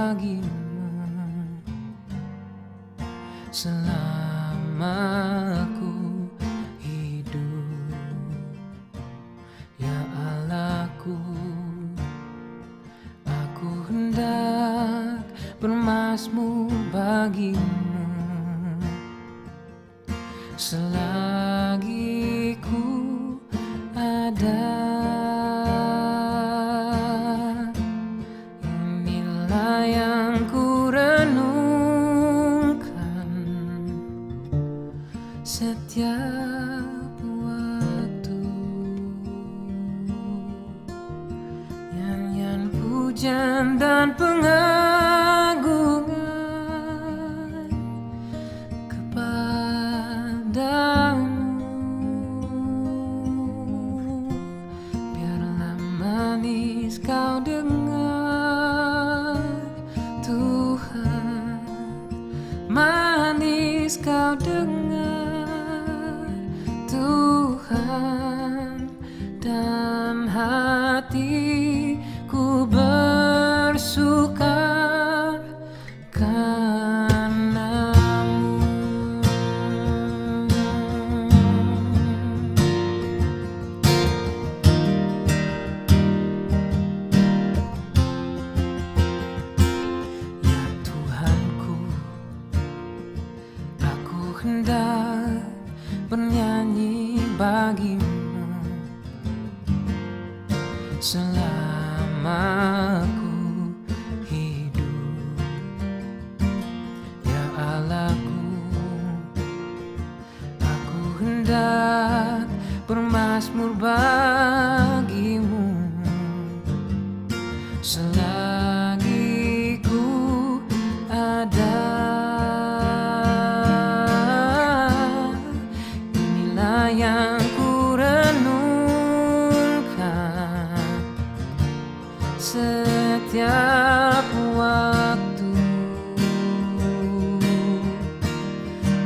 bagimu selama aku hidup. Ya Allahku, aku hendak bermazmur bagimu selagi ku ada. Inilah yang ku renungkan setiap waktu. Nyanyian pujian dan pengagungan manis kau dengar Tuhan, manis kau dengar Tuhan, dan hatiku bersuka hendak bernyanyi bagimu selama aku hidup. Ya Allahku, aku hendak bermazmur bagimu selagi ku ada. Yang ku renungkan setiap waktu.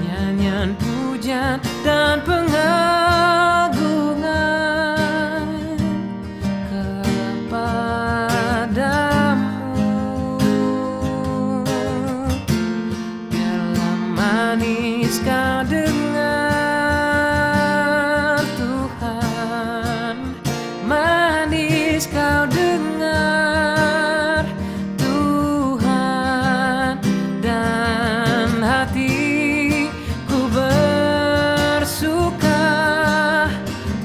Nyanyian pujian dan pengagungan kepadamu. Biarlah manis kau dengar kau dengar Tuhan, dan hatiku bersuka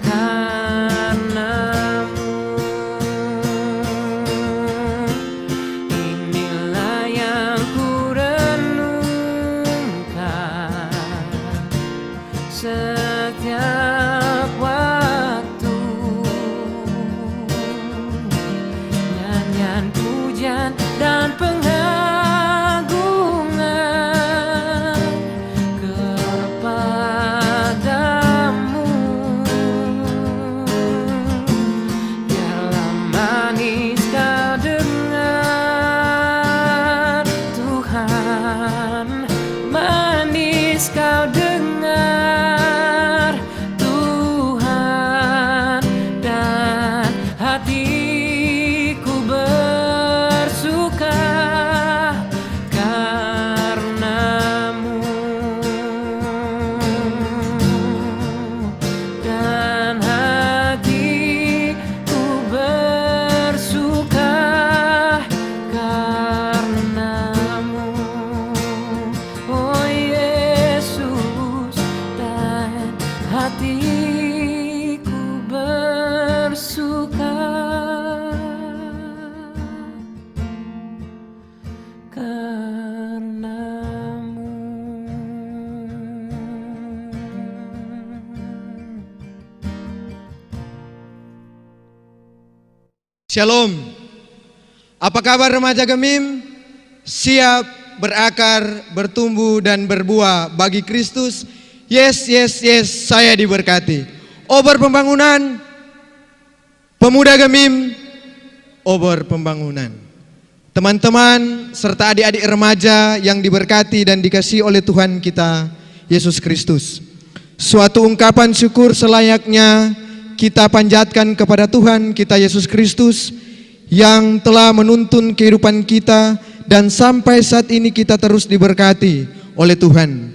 karenamu. Inilah yang ku renungkan setiap waktu. Pujian dan pengagungan kepadamu. Biarlah manis kau dengar Tuhan, manis kau dengar Tuhan, dan hatiku bersuka karenamu, dan hatiku bersuka karenamu. Oh Yesus, dan hatiku bersuka karenamu. Shalom. Apa kabar remaja Gemim? Siap berakar, bertumbuh dan berbuah bagi Kristus? Yes, yes, yes, saya diberkati. Obor pembangunan, pemuda Gemim, obor pembangunan. Teman-teman serta adik-adik remaja yang diberkati dan dikasihi oleh Tuhan kita Yesus Kristus. Suatu ungkapan syukur selayaknya kita panjatkan kepada Tuhan kita Yesus Kristus yang telah menuntun kehidupan kita dan sampai saat ini kita terus diberkati oleh Tuhan.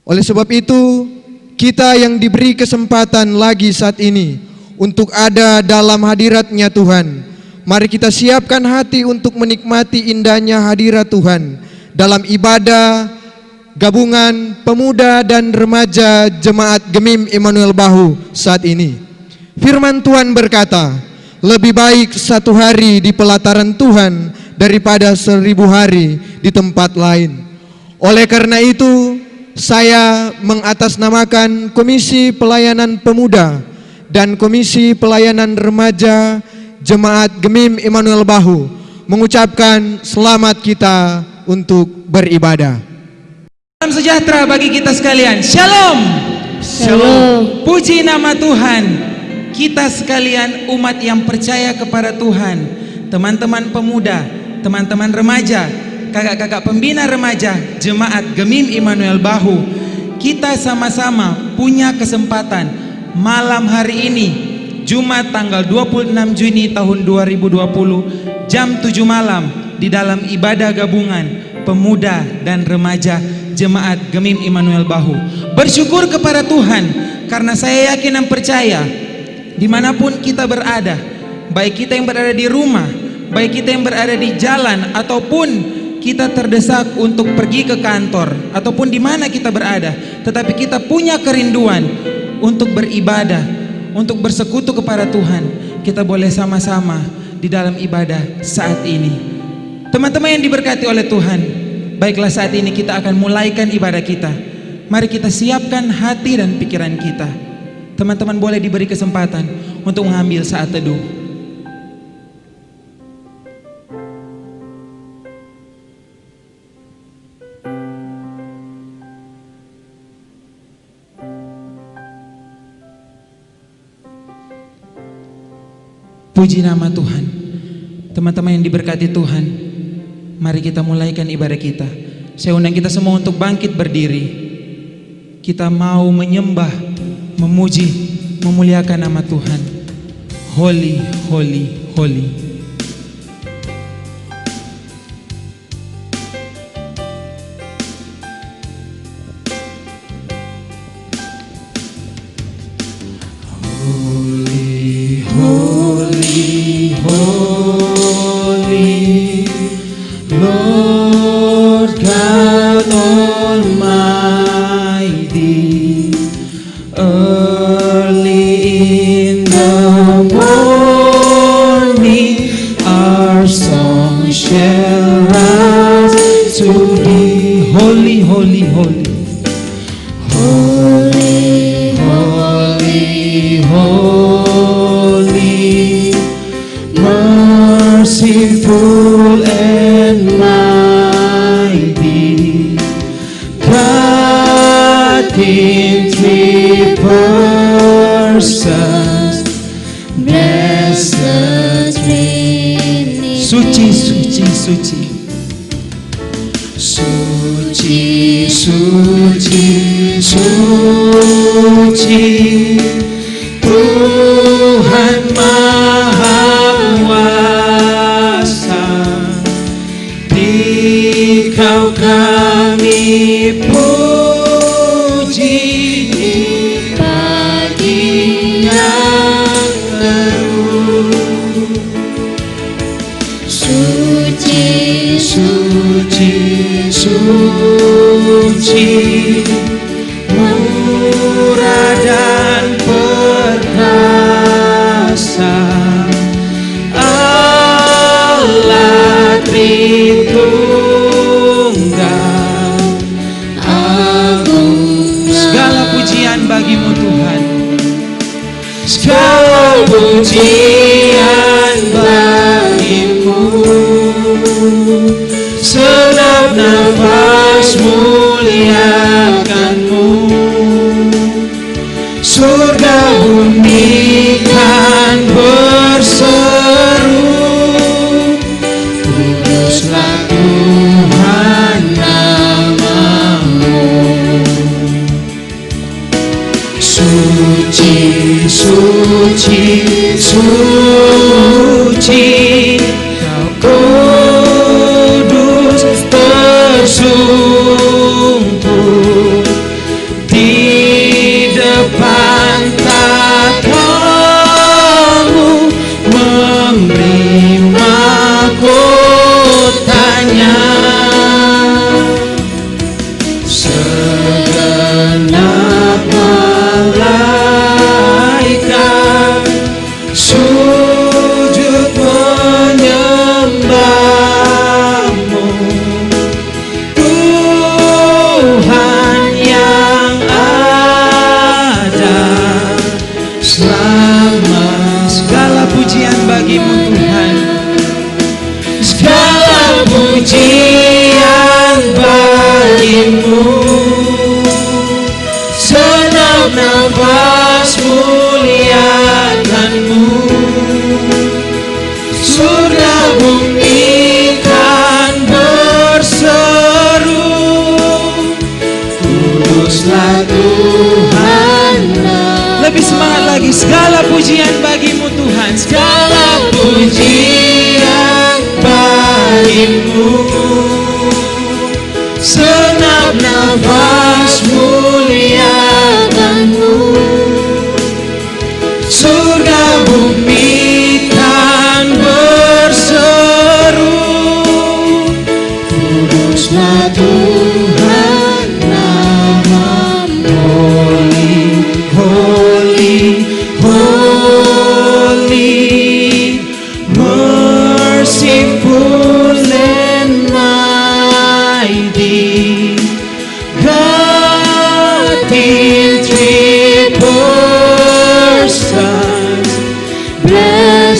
Oleh sebab itu, kita yang diberi kesempatan lagi saat ini untuk ada dalam hadirat-Nya Tuhan, mari kita siapkan hati untuk menikmati indahnya hadirat Tuhan dalam ibadah gabungan pemuda dan remaja Jemaat Gemim Immanuel Bahu saat ini. Firman Tuhan berkata, lebih baik 1 hari di pelataran Tuhan daripada 1000 hari di tempat lain. Oleh karena itu, saya mengatasnamakan Komisi Pelayanan Pemuda dan Komisi Pelayanan Remaja Jemaat Gemim Immanuel Bahu mengucapkan selamat kita untuk beribadah. Salam sejahtera bagi kita sekalian. Shalom. Shalom. Puji nama Tuhan. Kita sekalian umat yang percaya kepada Tuhan, teman-teman pemuda, teman-teman remaja, kakak-kakak pembina remaja Jemaat Gemim Immanuel Bahu, kita sama-sama punya kesempatan malam hari ini, Jumat tanggal 26 Juni tahun 2020, jam 7 malam di dalam ibadah gabungan pemuda dan remaja Jemaat Gemim Immanuel Bahu. Bersyukur kepada Tuhan karena saya yakin dan percaya dimanapun kita berada, baik kita yang berada di rumah, baik kita yang berada di jalan, ataupun kita terdesak untuk pergi ke kantor, ataupun di mana kita berada, tetapi kita punya kerinduan untuk beribadah, untuk bersekutu kepada Tuhan. Kita boleh sama-sama di dalam ibadah saat ini. Teman-teman yang diberkati oleh Tuhan, baiklah saat ini kita akan mulaikan ibadah kita. Mari kita siapkan hati dan pikiran kita. Teman-teman boleh diberi kesempatan untuk mengambil saat teduh. Puji nama Tuhan. Teman-teman yang diberkati Tuhan, mari kita mulaikan ibadah kita. Saya undang kita semua untuk bangkit berdiri. Kita mau menyembah, memuji, memuliakan nama Tuhan. Holy, holy, holy. Holy, holy, holy, Lord God Almighty. Early in the morning, our song shall rise to thee. Holy, holy, holy. Holy, holy, holy, merciful and mighty, God in 3 persons, blessed Trinity. Suci, suci, suci. Suci, suci, suci, Tuhan Maha Kuasa. Dikau kami puji, baginya terus. Suci, suci, suci, murah dan perkasa, Allah Tritunggal agung. Segala pujian bagimu Tuhan, segala pujian bagimu. Senap nafas muliakanmu, surga bumi kan berseru, kuduslah Tuhan namamu. Suci, suci, suci,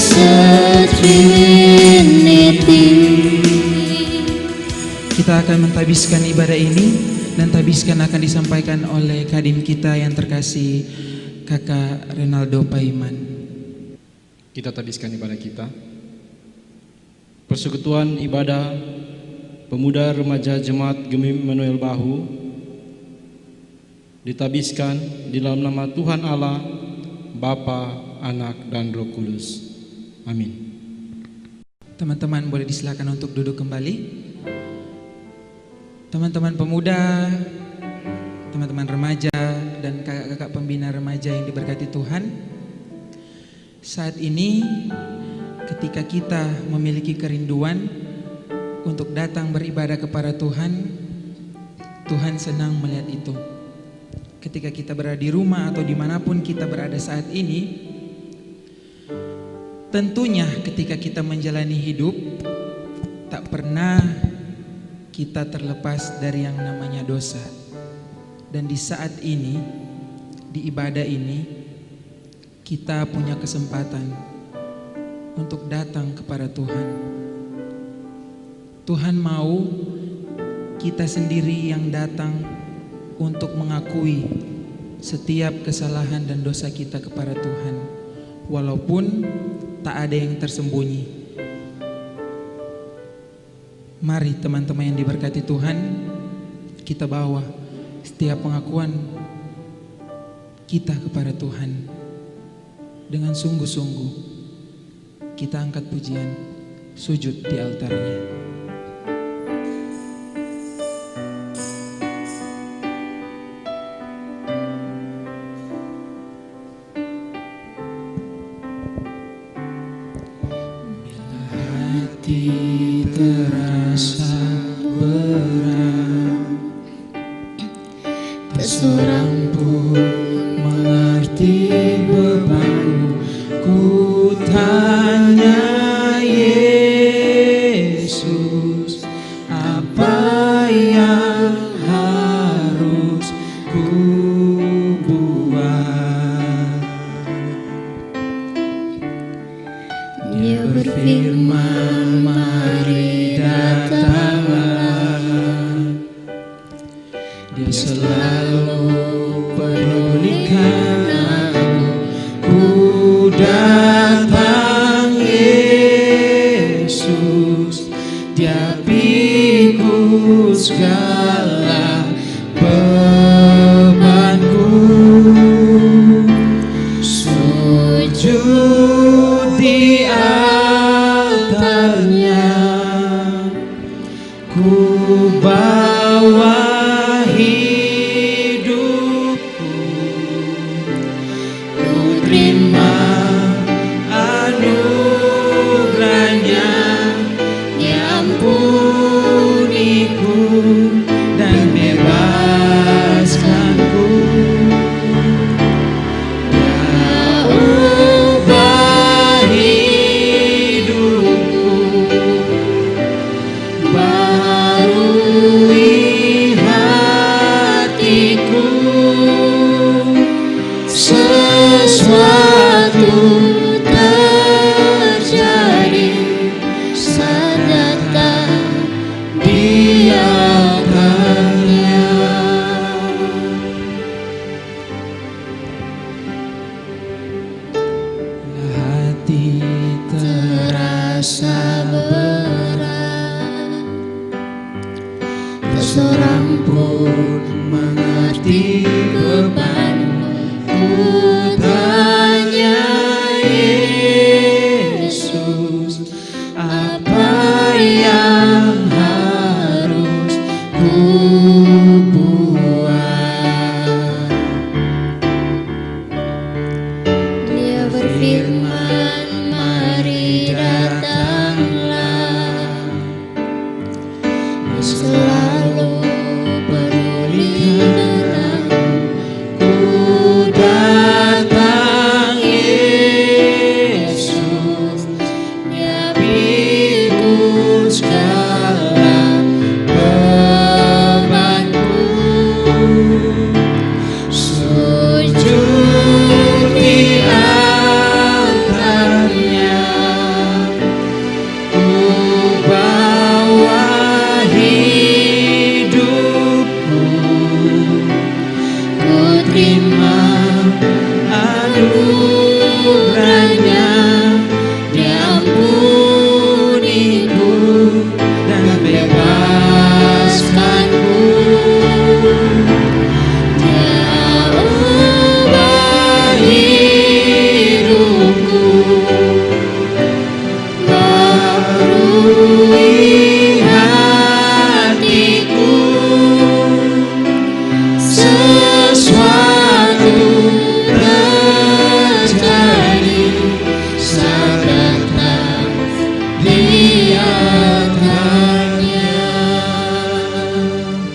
blessed Trinity. Kita akan mentabiskan ibadah ini, dan tabiskan akan disampaikan oleh kadim kita yang terkasih, Kakak Renaldo Paiman. Kita tabiskan ibadah kita. Persekutuan ibadah pemuda remaja Jemaat Gemim Manuel Bahu ditabiskan di dalam nama Tuhan Allah, Bapa, Anak, dan Roh Kudus. Amin. Teman-teman boleh disilakan untuk duduk kembali. Teman-teman pemuda, teman-teman remaja, dan kakak-kakak pembina remaja yang diberkati Tuhan, saat ini ketika kita memiliki kerinduan untuk datang beribadah kepada Tuhan, Tuhan senang melihat itu. Ketika kita berada di rumah atau dimanapun kita berada saat ini, tentunya ketika kita menjalani hidup, tak pernah kita terlepas dari yang namanya dosa. Dan di saat ini, di ibadah ini, kita punya kesempatan untuk datang kepada Tuhan. Tuhan mau kita sendiri yang datang untuk mengakui setiap kesalahan dan dosa kita kepada Tuhan, walaupun tak ada yang tersembunyi. Mari teman-teman yang diberkati Tuhan, kita bawa setiap pengakuan kita kepada Tuhan dengan sungguh-sungguh. Kita angkat pujian, sujud di altarnya. Hati terasa berat, tak seorang pun mengerti bebanku. Ku tanya Yesus, apa yang harus ku buat? Dia berfirman, mari datanglah. Dia selalu pedulikan aku. Ku datang Yesus, Dia pikul segala bebanku. Sujud di altarnya, ku bawa hidupku, ku terima anugerahnya, Dia ampuniku dan bebaskanku. Dia ubah hidupku, barui hatiku. Sesuatu terjadi saat datang di altarnya. Hati terasa berat, tak seorang pun mengerti bebanku. Ku tanya Yesus, apa yang harus ku buat? Dia berfirman, mari datanglah. Dia selalu peduli denganku. Ku datang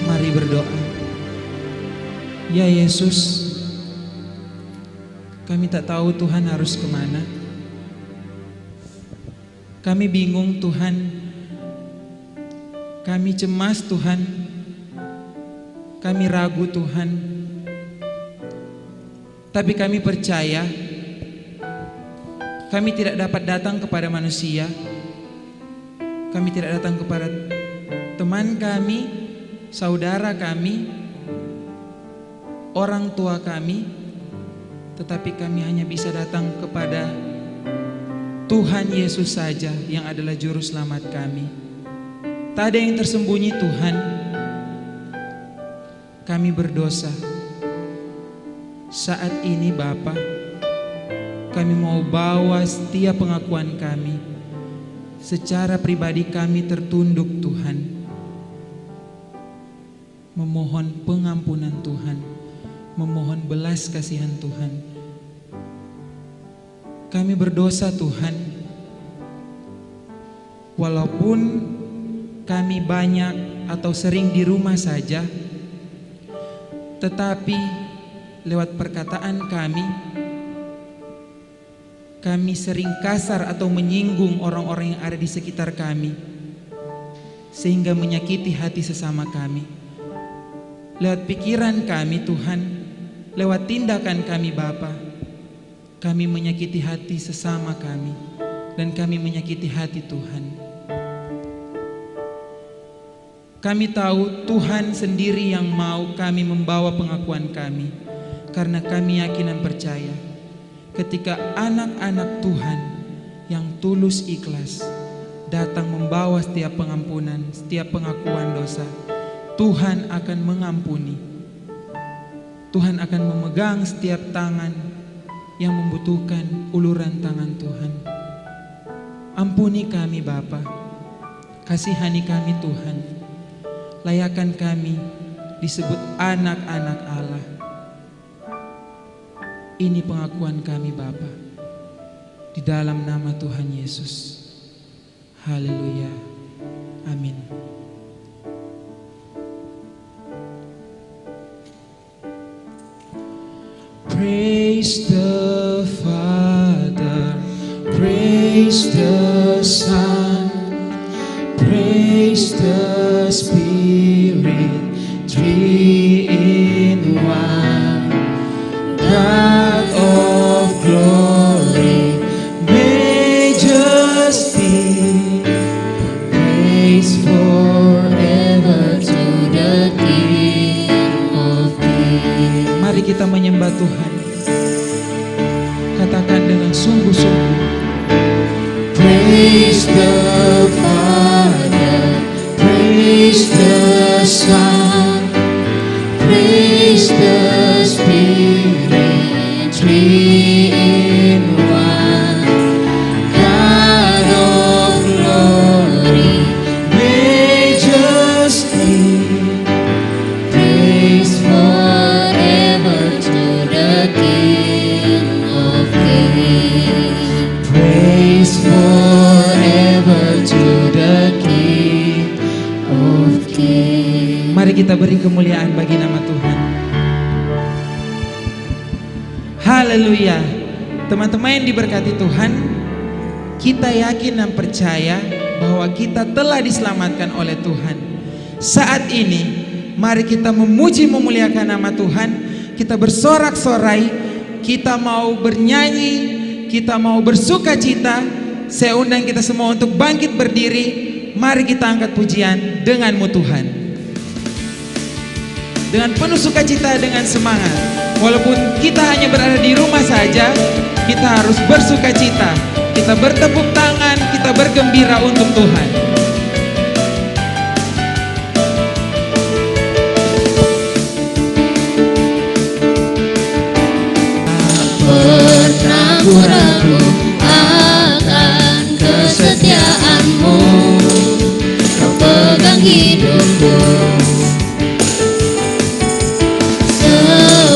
Mari berdoa. Ya Yesus, kami tak tahu Tuhan harus kemana. Kami bingung Tuhan. Kami cemas Tuhan. Kami ragu Tuhan. Tapi kami percaya kami tidak dapat datang kepada manusia. Kami tidak datang kepada teman kami, saudara kami, orang tua kami, tetapi kami hanya bisa datang kepada Tuhan Yesus saja yang adalah juru selamat kami. Tak ada yang tersembunyi Tuhan. Kami berdosa. Saat ini Bapa, kami mau bawa setiap pengakuan kami. Secara pribadi kami tertunduk Tuhan, memohon pengampunan Tuhan, memohon belas kasihan Tuhan. Kami berdosa Tuhan, walaupun kami banyak atau sering di rumah saja, tetapi lewat perkataan kami sering kasar atau menyinggung orang-orang yang ada di sekitar kami, sehingga menyakiti hati sesama kami. Lewat pikiran kami Tuhan, lewat tindakan kami Bapa, kami menyakiti hati sesama kami, dan kami menyakiti hati Tuhan. Kami tahu Tuhan sendiri yang mau kami membawa pengakuan kami, karena kami yakin dan percaya ketika anak-anak Tuhan yang tulus ikhlas datang membawa setiap pengampunan, setiap pengakuan dosa, Tuhan akan mengampuni. Tuhan akan memegang setiap tangan yang membutuhkan uluran tangan Tuhan. Ampuni kami Bapa, kasihani kami Tuhan, layakan kami disebut anak-anak Allah. Ini pengakuan kami Bapa, di dalam nama Tuhan Yesus. Haleluya. Amin. Praise the Father, praise the Son, praise the Spirit, three in one. God of glory, majesty, praise forever to the King of Kings. Mari kita menyembah Tuhan. Katakan dengan sungguh-sungguh. Praise the Father, praise the Son, praise the Spirit, three in one. God of glory, majesty, praise forever to the King of Kings. Praise forever to the King of Kings. Mari kita beri kemuliaan bagi nama Tuhan. Haleluya. Teman-teman yang diberkati Tuhan, kita yakin dan percaya bahwa kita telah diselamatkan oleh Tuhan. Saat ini mari kita memuji memuliakan nama Tuhan. Kita bersorak-sorai, kita mau bernyanyi, kita mau bersuka cita. Saya undang kita semua untuk bangkit berdiri. Mari kita angkat pujian denganmu Tuhan, dengan penuh sukacita, dengan semangat. Walaupun kita hanya berada di rumah saja, kita harus bersuka cita. Kita bertepuk tangan, kita bergembira untuk Tuhan. Pernah ku ragu akan kesetiaanmu, kau pegang hidupku.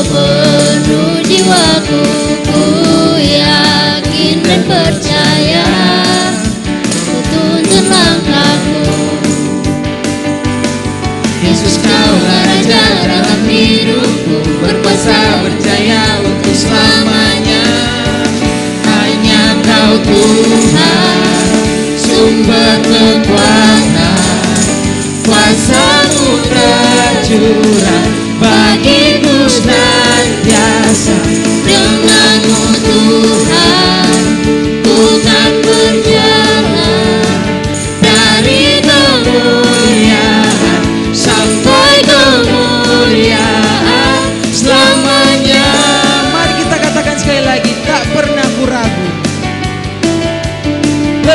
Sepenuh jiwaku ku yakin dan percaya, ku tuntun langkahmu.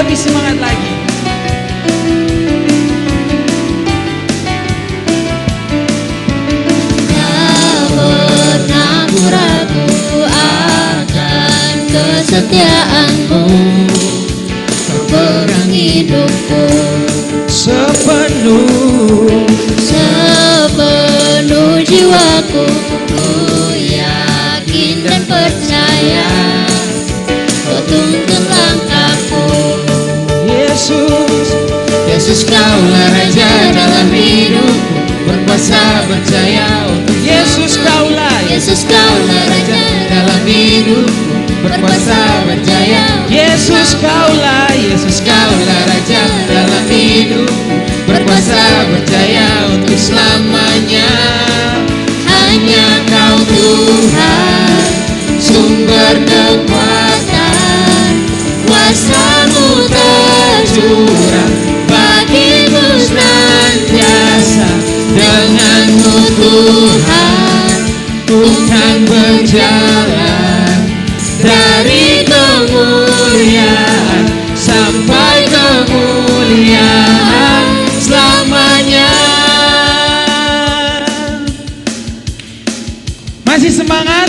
lebih semangat lagi. Tak pernah ku ragu akan kesetiaanmu, kau pegang hidupku. Sepenuh Jiwaku, ku yakin dan percaya, kau tuntun langkahku. Yesus, Kaulah Raja dalam hidupku, berkuasa berjaya untuk Yesus Kaulah Raja dalam hidupku, berkuasa berjaya. Yesus Kaulah Raja dalam hidupku, berkuasa berjaya untuk selamanya. Hanya Kau Tuhan, sumber kekuatan, kuasa-Mu tercurah bagiku senantiasa. Dengan-Mu Tuhan, ku kan berjalan dari kemuliaan sampai kemuliaan selamanya. Masih semangat?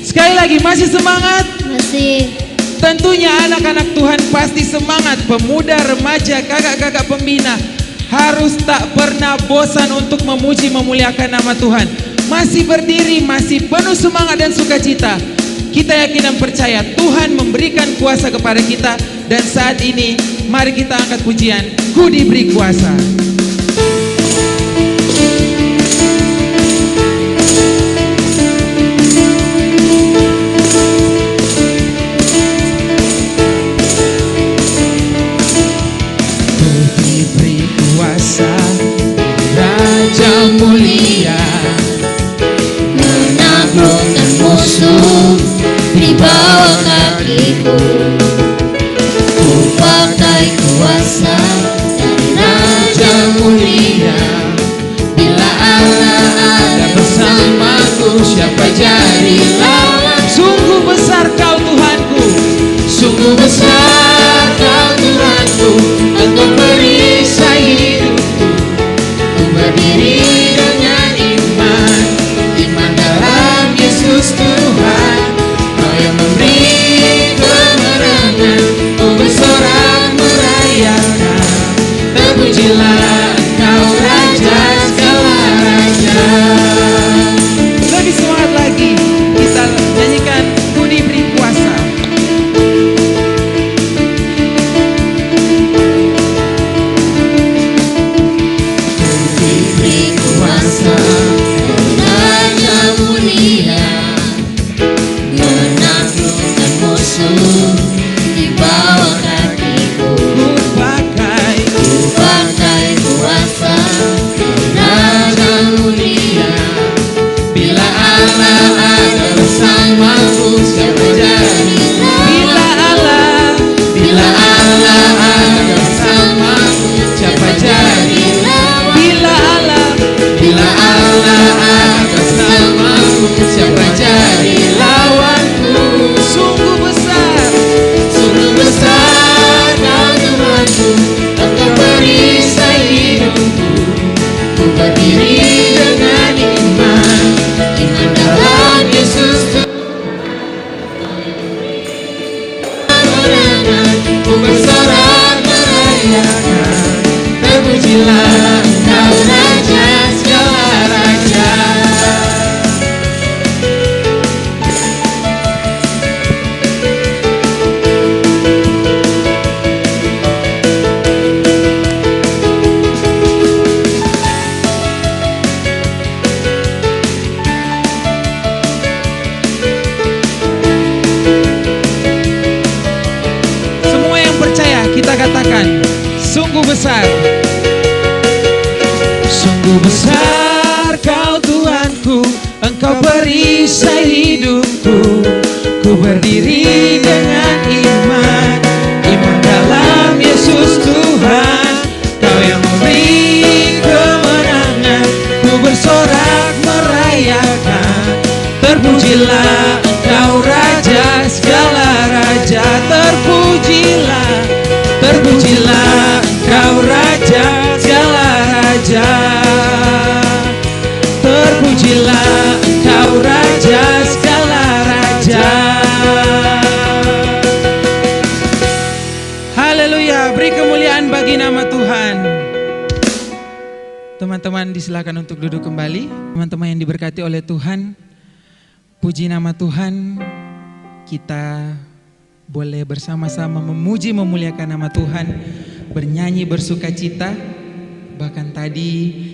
Sekali lagi, masih semangat? Masih. Tentunya anak-anak Tuhan pasti semangat. Pemuda, remaja, kakak-kakak pembina harus tak pernah bosan untuk memuji memuliakan nama Tuhan. Masih berdiri, masih penuh semangat dan sukacita. Kita yakin dan percaya Tuhan memberikan kuasa kepada kita. Dan saat ini mari kita angkat pujian, Ku diberi kuasa. Raja mulia, menaklukkan musuh di bawah kakiku. Ku pakai kuasa dari Raja mulia. Bila Allah ada bersamaku, siapa jadi lawan? Sungguh besar Kau Tuhanku, Sungguh besar Kau Tuhanku, Engkau perisai hidupku. Ku berdiri dengan iman, iman dalam Yesus Tuhan. Kau yang memberi kemenangan, ku bersorak merayakan. Terpujilah Engkau Raja segala raja. lebih semangat lagi. Kita nyanyikan Ku diberi kuasa. Diberi kuasa Raja mulia, menaklukkan musuh di bawah kakiku. Ku pakai Pakai kuasa Raja mulia. Bila Allah ada bersamaku, siapa jadi lawan? Bila Allah ada bersamaku, siapa jadi lawan? Bila Allah ada bersamaku, siapa jadi lawanku? sungguh besar. Sungguh besar Kau Tuhanku, Engkau perisai hidupku. Ku berdiri dengan iman, iman dalam Yesus Tuhan. Ku bersorak merayakan, terpujilah Engkau Raja segala raja. Semua yang percaya kita katakan, sungguh besar. Sungguh besar Kau Tuhanku, Engkau perisai hidupku. Ku berdiri dengan iman, iman dalam Yesus Tuhan. Kau yang memberi kemenangan, ku bersorak merayakan. Terpujilah Engkau Raja segala raja, terpujilah Terpujilah Engkau Raja segala raja. Terpujilah Engkau Raja segala raja. Haleluya, beri kemuliaan bagi nama Tuhan. Teman-teman disilakan untuk duduk kembali. Teman-teman yang diberkati oleh Tuhan, puji nama Tuhan. Kita boleh bersama-sama memuji memuliakan nama Tuhan, bernyanyi bersukacita. Bahkan tadi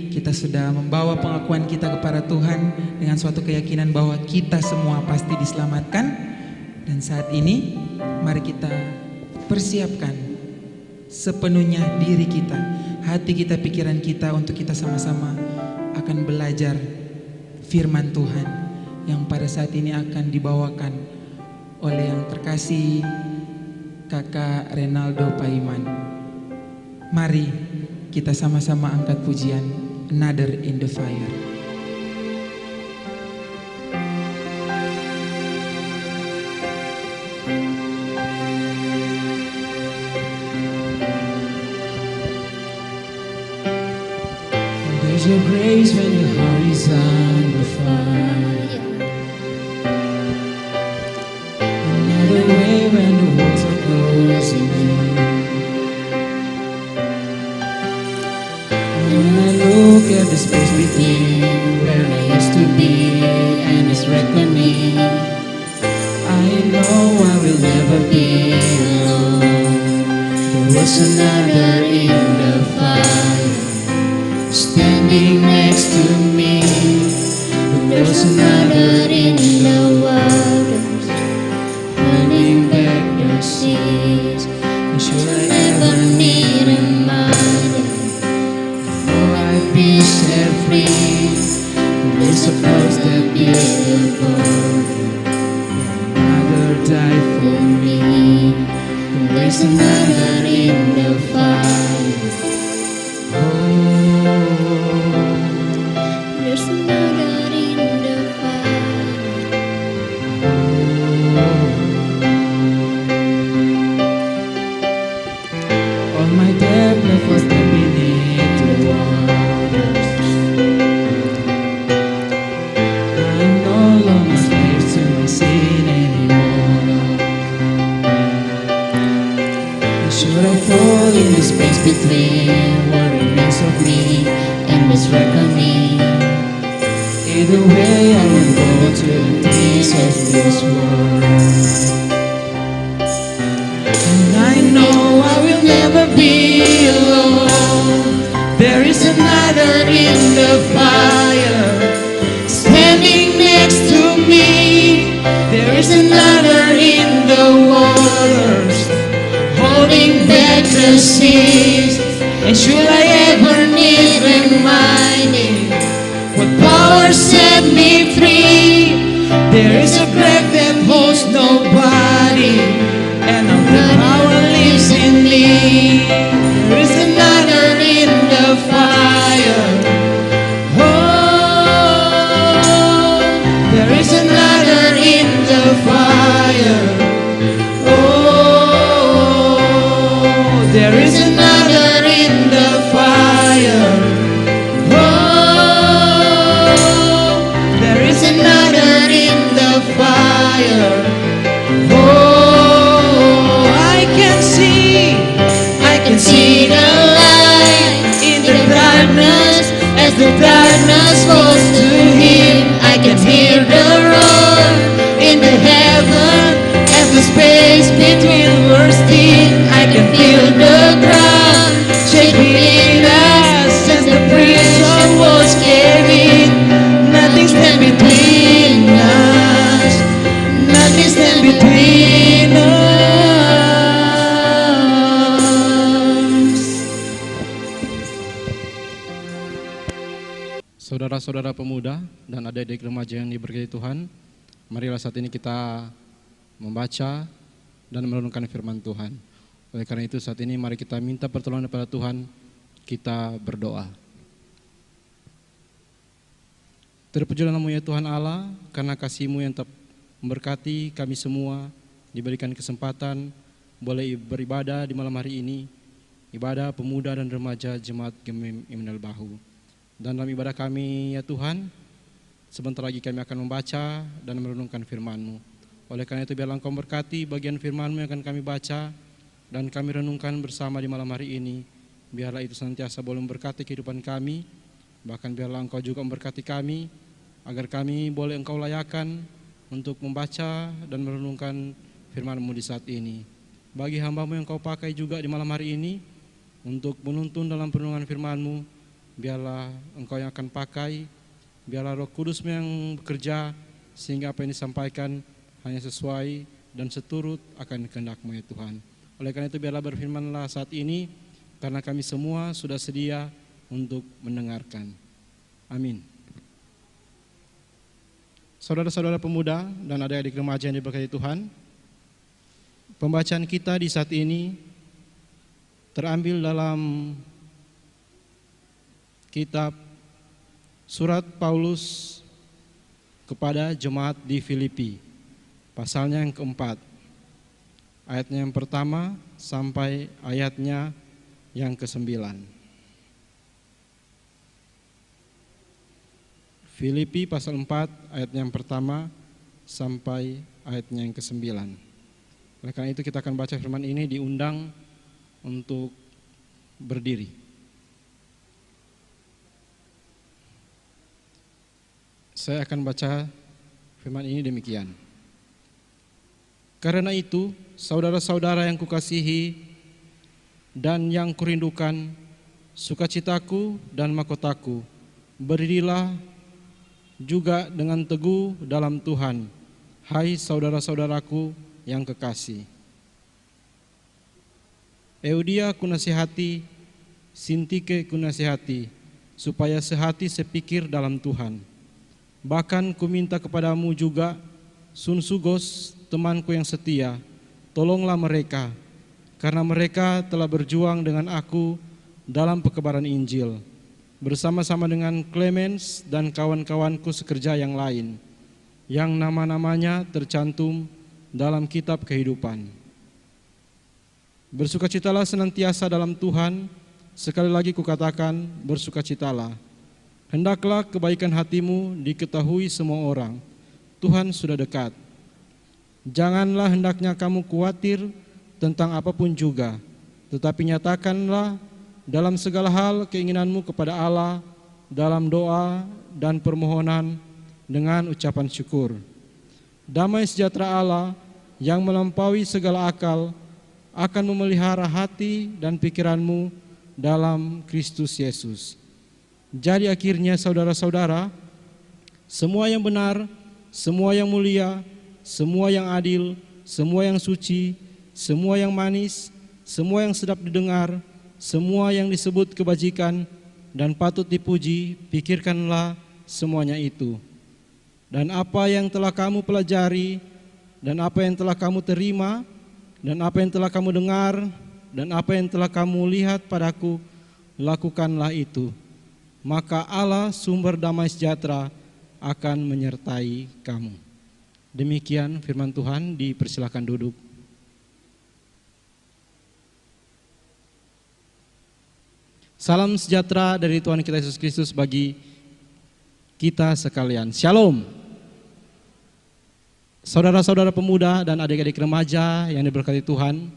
kita sudah membawa pengakuan kita kepada Tuhan dengan suatu keyakinan bahwa kita semua pasti diselamatkan. Dan saat ini mari kita persiapkan sepenuhnya diri kita, hati kita, pikiran kita, untuk kita sama-sama akan belajar firman Tuhan yang pada saat ini akan dibawakan oleh yang terkasih Kakak Renaldo Paiman. Mari kita sama-sama angkat pujian Another in the Fire. There's a grace when the heart is under fire. Another way when the walls are closing in. When I look at the space between where I used to be and this reckoning, I know I will never be alone. There was another in the fire, standing next to me. There was another in the waters, holding back the seas. Should I ever need a mother before I be set free? There's across the beautiful, mother died for me. There's another in the fire. There's another in the fire. All my debt left was dead beneath the waters. I'm no longer slave to my sin anymore. Should I fall in the space between what remains of me and this reckoning? Either way, I will go to the peace of this world. And I know I will never be alone. There is another in the fire, standing next to me. There is another in the waters, holding back the seas. And should I ever need reminding what power set me free? There is a grave that holds nobody, and all the power lives in me. There is another in the fire. Oh, there is another in the fire. Oh, there is another in the fire. Oh, there is another in the fire. Oh, I can see the light in the darkness as the darkness falls to him. I can hear the roar in the heaven as the space between bursting. I can feel the ground shaking us as the prison was caving. Nothing stand between us. Nothing stand between us. Saudara-saudara pemuda dan adik-adik remaja yang diberkati Tuhan, marilah saat ini kita membaca dan merenungkan firman Tuhan. Oleh karena itu saat ini mari kita minta pertolongan kepada Tuhan, kita berdoa. Terpujilah nama-Mu ya Tuhan Allah, karena kasih-Mu yang tetap memberkati kami semua, diberikan kesempatan boleh beribadah di malam hari ini. ibadah pemuda dan remaja Jemaat Gemim Immanuel Bahu. Dan dalam ibadah kami ya Tuhan, sebentar lagi kami akan membaca dan merenungkan firman-Mu. Oleh karena itu biarlah Engkau berkati bagian firman-Mu yang akan kami baca dan kami renungkan bersama di malam hari ini. Biarlah itu senantiasa boleh memberkati kehidupan kami, bahkan biarlah Engkau juga memberkati kami, agar kami boleh Engkau layakan untuk membaca dan merenungkan firman-Mu di saat ini. Bagi hamba-Mu yang Kau pakai juga di malam hari ini untuk menuntun dalam perenungan firman-Mu, biarlah Engkau yang akan pakai, biarlah Roh Kudus-Mu yang bekerja, sehingga apa yang disampaikan hanya sesuai dan seturut akan kehendak-Mu ya Tuhan. Oleh karena itu biarlah berfirmanlah saat ini, karena kami semua sudah sedia untuk mendengarkan. Amin. Saudara-saudara pemuda dan adik-adik remaja yang diberkati Tuhan, pembacaan kita di saat ini terambil dalam kitab surat Paulus kepada jemaat di Filipi, pasalnya yang keempat, ayatnya yang pertama sampai ayatnya yang ke-9. Filipi pasal 4 ayatnya yang pertama sampai ayatnya yang ke-9. Oleh karena itu kita akan baca firman ini, diundang untuk berdiri. Saya akan baca firman ini demikian. Karena itu, saudara-saudara yang kukasihi dan yang kurindukan, sukacitaku dan mahkotaku, berdirilah juga dengan teguh dalam Tuhan, hai saudara-saudaraku yang kekasih. Eudia kunasihati, Sintike kunasihati, supaya sehati sepikir dalam Tuhan. Bahkan kuminta kepadamu juga, Sunsugos, temanku yang setia, tolonglah mereka, karena mereka telah berjuang dengan aku dalam pekebaran Injil, bersama-sama dengan Clemens dan kawan-kawanku sekerja yang lain, yang nama-namanya tercantum dalam kitab kehidupan. Bersukacitalah senantiasa dalam Tuhan, sekali lagi kukatakan bersukacitalah. Hendaklah kebaikan hatimu diketahui semua orang, Tuhan sudah dekat. Janganlah hendaknya kamu khawatir tentang apapun juga, tetapi nyatakanlah dalam segala hal keinginanmu kepada Allah dalam doa dan permohonan dengan ucapan syukur. Damai sejahtera Allah yang melampaui segala akal akan memelihara hati dan pikiranmu dalam Kristus Yesus. Jadi akhirnya saudara-saudara, semua yang benar, semua yang mulia, semua yang adil, semua yang suci, semua yang manis, semua yang sedap didengar, semua yang disebut kebajikan dan patut dipuji, pikirkanlah semuanya itu. Dan apa yang telah kamu pelajari, dan apa yang telah kamu terima, dan apa yang telah kamu dengar, dan apa yang telah kamu lihat padaku, lakukanlah itu. Maka Allah sumber damai sejahtera akan menyertai kamu. Demikian firman Tuhan, dipersilakan duduk. Salam sejahtera dari Tuhan kita Yesus Kristus bagi kita sekalian. Shalom. Saudara-saudara pemuda dan adik-adik remaja yang diberkati Tuhan,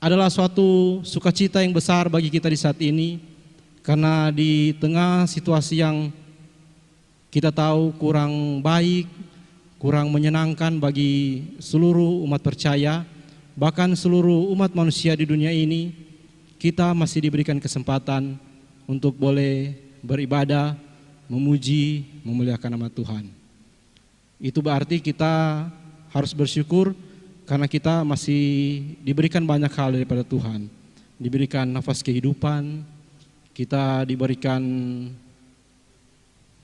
adalah suatu sukacita yang besar bagi kita di saat ini, karena di tengah situasi yang kita tahu kurang baik, kurang menyenangkan bagi seluruh umat percaya, bahkan seluruh umat manusia di dunia ini, kita masih diberikan kesempatan untuk boleh beribadah, memuji, memuliakan nama Tuhan. Itu berarti kita harus bersyukur karena kita masih diberikan banyak hal daripada Tuhan. Diberikan nafas kehidupan, kita diberikan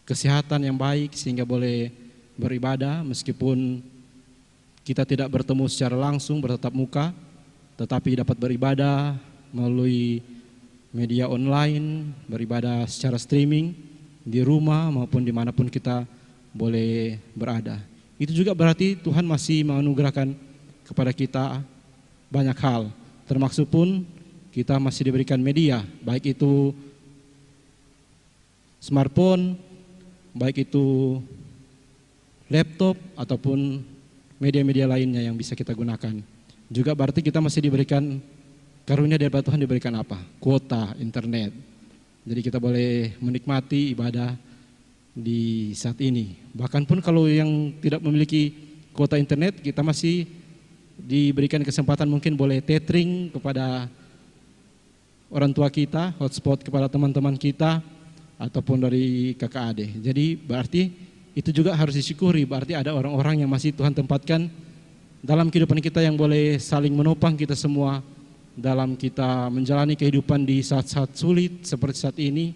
kesehatan yang baik sehingga boleh beribadah meskipun kita tidak bertemu secara langsung bertatap muka, tetapi dapat beribadah melalui media online, beribadah secara streaming di rumah maupun dimanapun kita boleh berada. Itu juga berarti Tuhan masih menganugerahkan kepada kita banyak hal, termasuk pun kita masih diberikan media, baik itu smartphone, baik itu laptop ataupun media-media lainnya yang bisa kita gunakan. Juga berarti kita masih diberikan karunia dari Tuhan, diberikan apa? Kuota internet. Jadi kita boleh menikmati ibadah di saat ini. Bahkan pun kalau yang tidak memiliki kuota internet, kita masih diberikan kesempatan mungkin boleh tethering kepada orang tua kita, hotspot kepada teman-teman kita, ataupun dari kakak adik. Jadi berarti itu juga harus disyukuri, berarti ada orang-orang yang masih Tuhan tempatkan dalam kehidupan kita yang boleh saling menopang kita semua dalam kita menjalani kehidupan di saat-saat sulit seperti saat ini,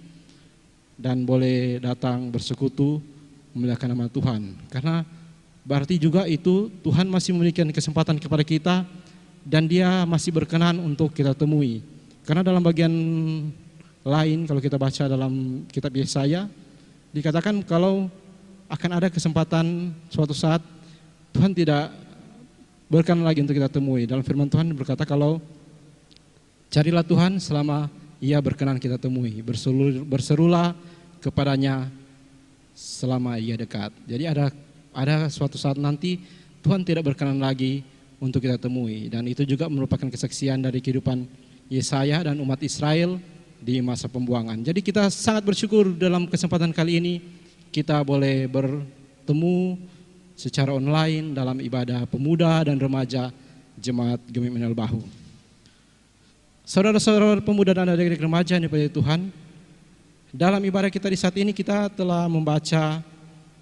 dan boleh datang bersekutu memuliakan nama Tuhan. Karena berarti juga itu Tuhan masih memberikan kesempatan kepada kita dan Dia masih berkenan untuk kita temui. Karena dalam bagian lain kalau kita baca dalam kitab Yesaya dikatakan kalau akan ada kesempatan suatu saat Tuhan tidak berkenan lagi untuk kita temui. Dalam firman Tuhan berkata kalau carilah Tuhan selama Ia berkenan kita temui, berserulah kepadanya selama Ia dekat. Jadi ada suatu saat nanti Tuhan tidak berkenan lagi untuk kita temui, dan itu juga merupakan kesaksian dari kehidupan Yesaya dan umat Israel di masa pembuangan. Jadi kita sangat bersyukur dalam kesempatan kali ini kita boleh bertemu secara online dalam ibadah pemuda dan remaja Jemaat Gemim Inal Bahu. Saudara-saudara pemuda dan adik-adik remaja yang dipuji Tuhan, dalam ibadah kita di saat ini kita telah membaca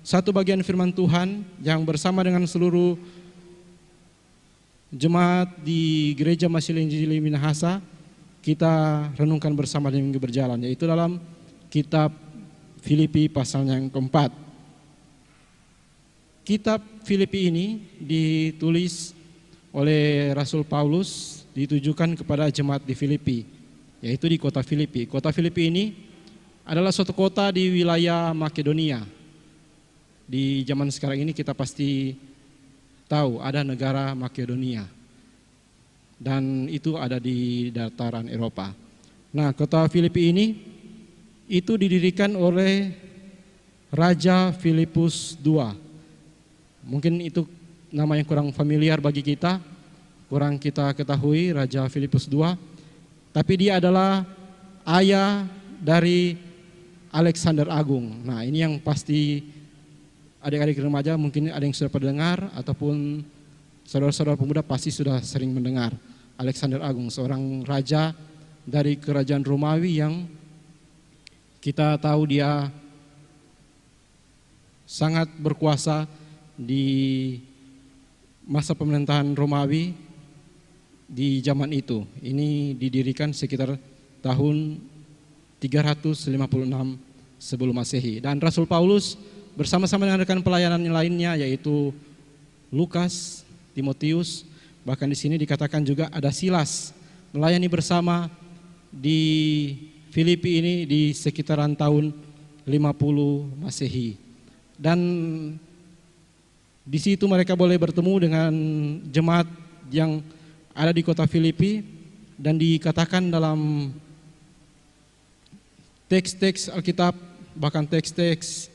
satu bagian firman Tuhan yang bersama dengan seluruh jemaat di Gereja Masyil Injili Minahasa kita renungkan bersama di minggu berjalan, yaitu dalam kitab Filipi pasal yang keempat. Kitab Filipi ini ditulis oleh Rasul Paulus, ditujukan kepada jemaat di Filipi, yaitu di kota Filipi. Kota Filipi ini adalah suatu kota di wilayah Makedonia. Di zaman sekarang ini kita pasti tahu ada negara Makedonia, dan itu ada di dataran Eropa. Nah, kota Filipi ini itu didirikan oleh Raja Filipus II. Mungkin itu nama yang kurang familiar bagi kita, kurang kita ketahui Raja Filipus II. Tapi dia adalah ayah dari Alexander Agung. Nah, ini yang pasti adik-adik remaja mungkin ada yang sudah pernah dengar, ataupun saudara-saudara pemuda pasti sudah sering mendengar. Alexander Agung, seorang raja dari kerajaan Romawi yang kita tahu dia sangat berkuasa di masa pemerintahan Romawi di zaman itu. Ini didirikan sekitar tahun 356 sebelum Masehi. Dan Rasul Paulus bersama-sama dengan rekan pelayanan lainnya yaitu Lukas, Timotius, bahkan di sini dikatakan juga ada Silas melayani bersama di Filipi ini di sekitaran tahun 50 Masehi. Dan di situ mereka boleh bertemu dengan jemaat yang ada di kota Filipi, dan dikatakan dalam teks-teks Alkitab, bahkan teks-teks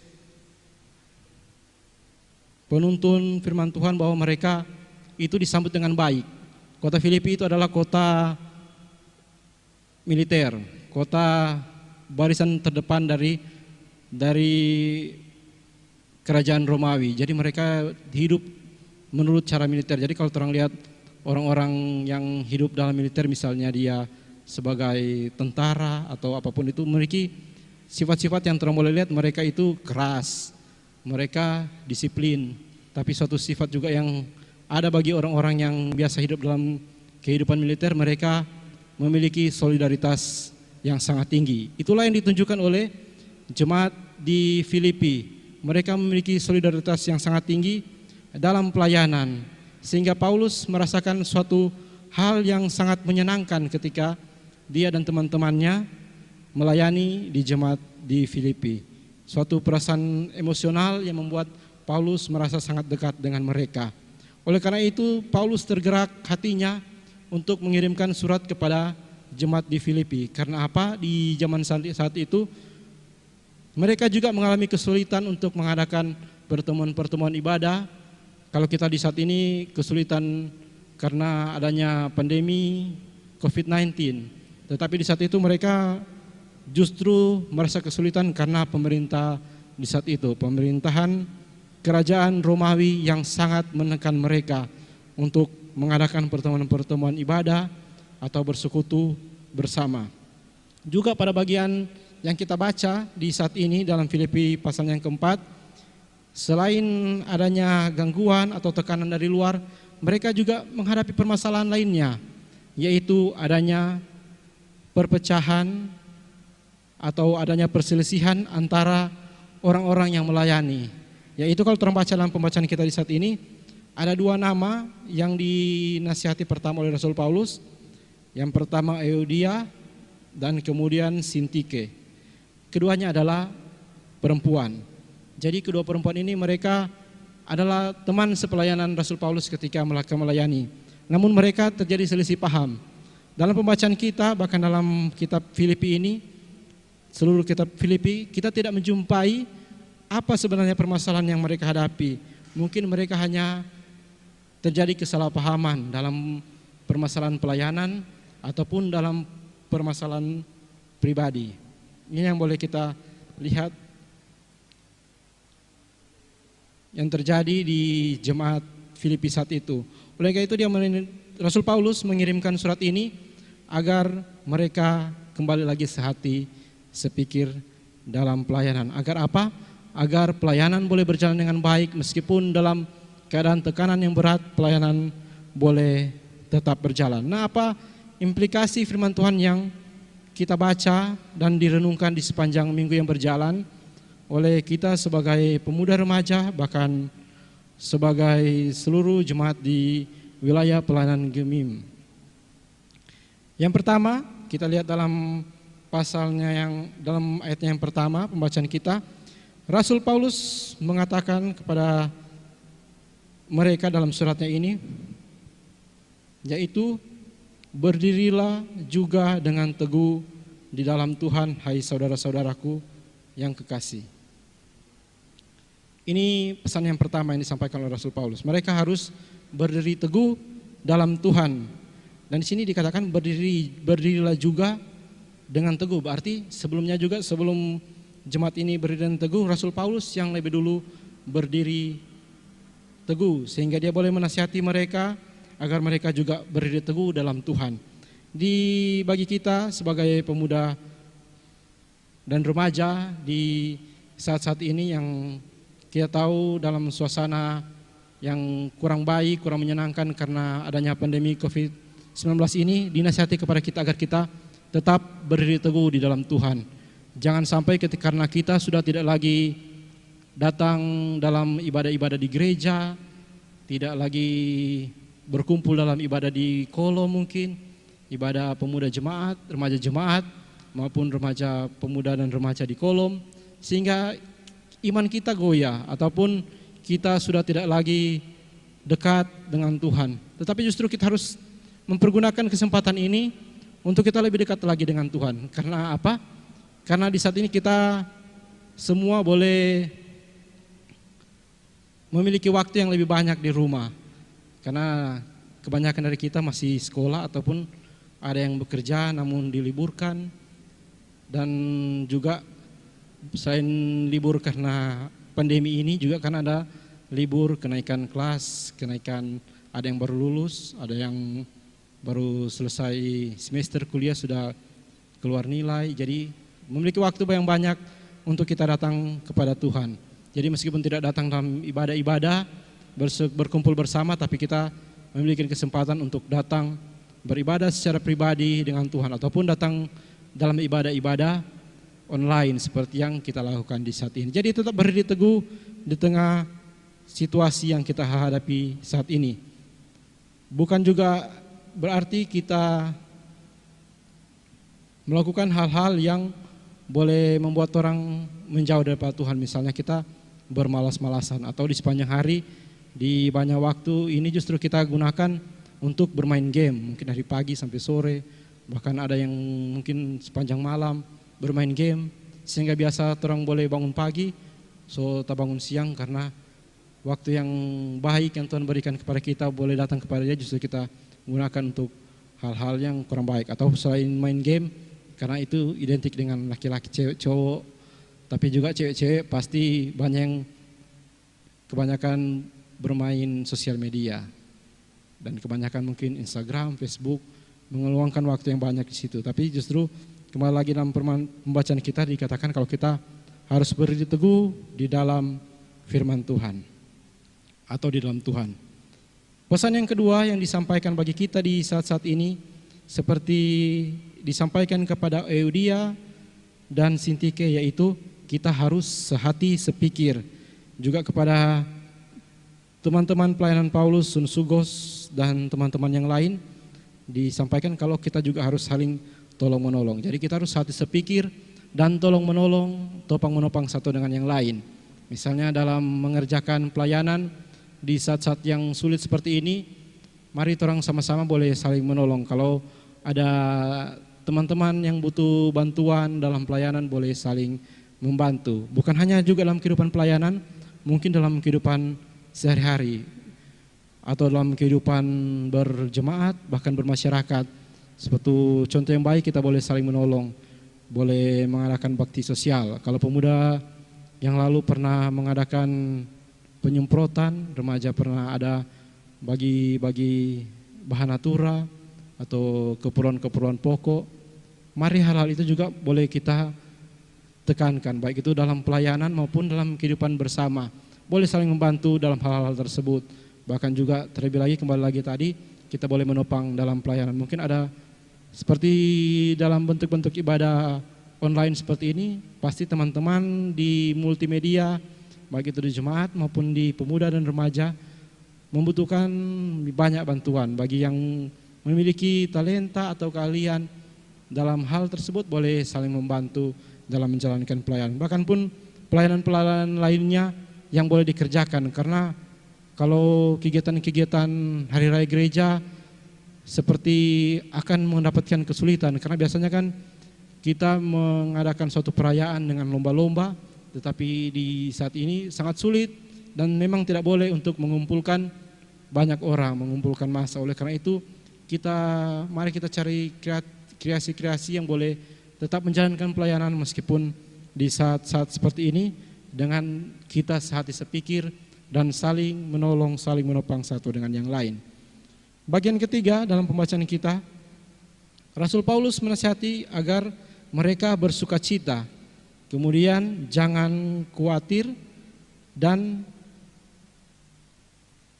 penuntun firman Tuhan bahwa mereka itu disambut dengan baik. Kota Filipi itu adalah kota militer, kota barisan terdepan dari kerajaan Romawi. Jadi mereka hidup menurut cara militer. Jadi kalau orang lihat orang-orang yang hidup dalam militer, misalnya dia sebagai tentara atau apapun itu, memiliki sifat-sifat yang orang boleh lihat mereka itu keras, mereka disiplin. Tapi suatu sifat juga yang ada bagi orang-orang yang biasa hidup dalam kehidupan militer, mereka memiliki solidaritas yang sangat tinggi. Itulah yang ditunjukkan oleh jemaat di Filipi. Mereka memiliki solidaritas yang sangat tinggi dalam pelayanan, sehingga Paulus merasakan suatu hal yang sangat menyenangkan ketika dia dan teman-temannya melayani di jemaat di Filipi. Suatu perasaan emosional yang membuat Paulus merasa sangat dekat dengan mereka. Oleh karena itu Paulus tergerak hatinya untuk mengirimkan surat kepada jemaat di Filipi. Karena apa? Di zaman saat itu mereka juga mengalami kesulitan untuk mengadakan pertemuan-pertemuan ibadah. Kalau kita di saat ini kesulitan karena adanya pandemi COVID-19. Tetapi di saat itu mereka justru merasa kesulitan karena pemerintah di saat itu, pemerintahan kerajaan Romawi yang sangat menekan mereka untuk mengadakan pertemuan-pertemuan ibadah atau bersekutu bersama. Juga pada bagian yang kita baca di saat ini dalam Filipi pasal yang keempat, selain adanya gangguan atau tekanan dari luar, mereka juga menghadapi permasalahan lainnya, yaitu adanya perpecahan atau adanya perselisihan antara orang-orang yang melayani. Yaitu kalau terbaca dalam pembacaan kita di saat ini, ada dua nama yang dinasihati pertama oleh Rasul Paulus. Yang pertama Euodia dan kemudian Sintike. Keduanya adalah perempuan. Jadi kedua perempuan ini mereka adalah teman sepelayanan Rasul Paulus ketika melayani. Namun mereka terjadi selisih paham. Dalam pembacaan kita, bahkan dalam kitab Filipi ini, seluruh kitab Filipi, kita tidak menjumpai apa sebenarnya permasalahan yang mereka hadapi. Mungkin mereka hanya terjadi kesalahpahaman dalam permasalahan pelayanan ataupun dalam permasalahan pribadi. Ini yang boleh kita lihat yang terjadi di jemaat Filipi saat itu. Oleh karena itu Rasul Paulus mengirimkan surat ini agar mereka kembali lagi sehati, sepikir dalam pelayanan. Agar apa? Agar pelayanan boleh berjalan dengan baik meskipun dalam keadaan tekanan yang berat, pelayanan boleh tetap berjalan. Nah, apa implikasi firman Tuhan yang kita baca dan direnungkan di sepanjang minggu yang berjalan oleh kita sebagai pemuda remaja, bahkan sebagai seluruh jemaat di wilayah pelayanan Gemim? Yang pertama, kita lihat dalam dalam ayatnya yang pertama, pembacaan kita, Rasul Paulus mengatakan kepada mereka dalam suratnya ini, yaitu berdirilah juga dengan teguh di dalam Tuhan, hai saudara-saudaraku yang kekasih. Ini pesan yang pertama yang disampaikan oleh Rasul Paulus. Mereka harus berdiri teguh dalam Tuhan. Dan di sini dikatakan berdirilah juga dengan teguh. Berarti sebelumnya juga, sebelum jemaat ini berdiri dengan teguh, Rasul Paulus yang lebih dulu berdiri teguh, sehingga dia boleh menasihati mereka agar mereka juga berdiri teguh dalam Tuhan. Bagi kita sebagai pemuda dan remaja di saat-saat ini yang kita tahu dalam suasana yang kurang baik, kurang menyenangkan karena adanya pandemi COVID-19 ini, dinasihati kepada kita agar kita tetap berdiri teguh di dalam Tuhan. Jangan sampai karena kita sudah tidak lagi datang dalam ibadah-ibadah di gereja, tidak lagi berkumpul dalam ibadah di kolom mungkin, ibadah pemuda jemaat, remaja jemaat, maupun remaja pemuda dan remaja di kolom, sehingga iman kita goyah ataupun kita sudah tidak lagi dekat dengan Tuhan. Tetapi justru kita harus mempergunakan kesempatan ini untuk kita lebih dekat lagi dengan Tuhan. Karena apa? Karena di saat ini kita semua boleh memiliki waktu yang lebih banyak di rumah. Karena kebanyakan dari kita masih sekolah ataupun ada yang bekerja namun diliburkan. Dan juga selain libur karena pandemi ini juga kan ada libur kenaikan kelas, kenaikan, ada yang baru lulus, ada yang baru selesai semester kuliah sudah keluar nilai. Jadi memiliki waktu yang banyak untuk kita datang kepada Tuhan. Jadi meskipun tidak datang dalam ibadah-ibadah berkumpul bersama, tapi kita memiliki kesempatan untuk datang beribadah secara pribadi dengan Tuhan ataupun datang dalam ibadah-ibadah online seperti yang kita lakukan di saat ini. Jadi tetap berdiri teguh di tengah situasi yang kita hadapi saat ini. Bukan juga berarti kita melakukan hal-hal yang boleh membuat orang menjauh daripada Tuhan. Misalnya kita bermalas-malasan atau di sepanjang hari, di banyak waktu ini justru kita gunakan untuk bermain game. Mungkin dari pagi sampai sore Bahkan ada yang mungkin sepanjang malam bermain game, sehingga biasa orang boleh bangun pagi, so tak bangun siang karena waktu yang baik yang Tuhan berikan kepada kita boleh datang kepada Dia, justru kita gunakan untuk hal-hal yang kurang baik. Atau selain main game, karena itu identik dengan laki-laki, cewek, cowok, tapi juga cewek-cewek pasti banyak yang kebanyakan bermain sosial media. Dan kebanyakan mungkin Instagram, Facebook, mengeluangkan waktu yang banyak di situ. Tapi justru kembali lagi dalam pembacaan kita dikatakan kalau kita harus berdiri teguh di dalam firman Tuhan atau di dalam Tuhan. Pesan yang kedua yang disampaikan bagi kita di saat-saat ini seperti disampaikan kepada Eudia dan Sintike, yaitu kita harus sehati sepikir. Juga kepada teman-teman pelayanan Paulus, Sun Sugos dan teman-teman yang lain disampaikan kalau kita juga harus saling tolong menolong. Jadi kita harus hati sepikir dan tolong menolong, topang menopang satu dengan yang lain. Misalnya dalam mengerjakan pelayanan di saat-saat yang sulit seperti ini, mari orang sama-sama boleh saling menolong. Kalau ada teman-teman yang butuh bantuan dalam pelayanan boleh saling membantu. Bukan hanya juga dalam kehidupan pelayanan, mungkin dalam kehidupan sehari-hari atau dalam kehidupan berjemaat, bahkan bermasyarakat. Seperti contoh yang baik, kita boleh saling menolong, boleh mengadakan bakti sosial. Kalau pemuda yang lalu pernah mengadakan penyemprotan, remaja pernah ada bagi-bagi bahan natura atau keperluan-keperluan pokok. Mari hal-hal itu juga boleh kita tekankan, baik itu dalam pelayanan maupun dalam kehidupan bersama. Boleh saling membantu dalam hal-hal tersebut. Bahkan juga terlebih lagi kembali lagi tadi, kita boleh menopang dalam pelayanan. Mungkin ada seperti dalam bentuk-bentuk ibadah online seperti ini, pasti teman-teman di multimedia, baik itu di jemaat maupun di pemuda dan remaja, membutuhkan banyak bantuan. Bagi yang memiliki talenta atau keahlian dalam hal tersebut, boleh saling membantu dalam menjalankan pelayanan. Bahkan pun pelayanan-pelayanan lainnya yang boleh dikerjakan, karena kalau kegiatan-kegiatan hari raya gereja seperti akan mendapatkan kesulitan, karena biasanya kan kita mengadakan suatu perayaan dengan lomba-lomba, tetapi di saat ini sangat sulit dan memang tidak boleh untuk mengumpulkan banyak orang, mengumpulkan massa. Oleh karena itu mari kita cari kreasi-kreasi yang boleh tetap menjalankan pelayanan meskipun di saat-saat seperti ini, dengan kita sehati sepikir dan saling menolong, saling menopang satu dengan yang lain. Bagian ketiga dalam pembacaan kita, Rasul Paulus menasihati agar mereka bersukacita, kemudian jangan khawatir dan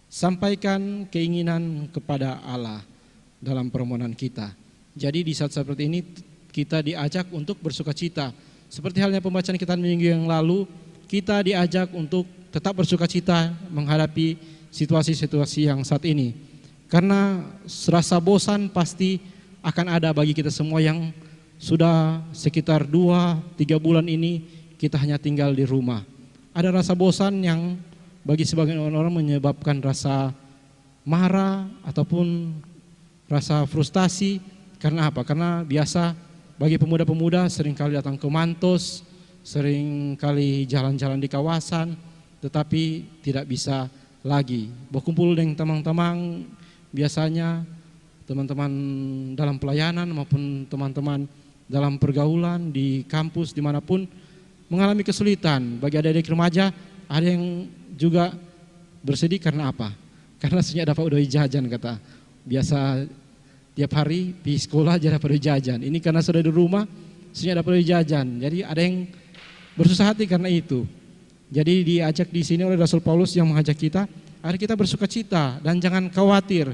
sampaikan keinginan kepada Allah dalam permohonan kita. Jadi di saat seperti ini kita diajak untuk bersukacita. Seperti halnya pembacaan kita minggu yang lalu, kita diajak untuk tetap bersukacita menghadapi situasi-situasi yang saat ini. Karena rasa bosan pasti akan ada bagi kita semua yang sudah sekitar 2-3 bulan ini kita hanya tinggal di rumah. Ada rasa bosan yang bagi sebagian orang menyebabkan rasa marah ataupun rasa frustasi. Karena apa? Karena biasa bagi pemuda-pemuda seringkali datang ke mantos, seringkali jalan-jalan di kawasan, tetapi tidak bisa lagi berkumpul dengan teman-teman. Biasanya teman-teman dalam pelayanan maupun teman-teman dalam pergaulan di kampus dimanapun mengalami kesulitan. Bagi adik-adik remaja ada yang juga bersedih karena apa? Karena sebenarnya dapat udah jajan kata. Biasa tiap hari di sekolah aja dapat udah jajan. Ini karena sudah di rumah sebenarnya dapat udah jajan. Jadi ada yang bersusah hati karena itu. Jadi diajak di sini oleh Rasul Paulus yang mengajak kita, agar kita bersukacita dan jangan khawatir.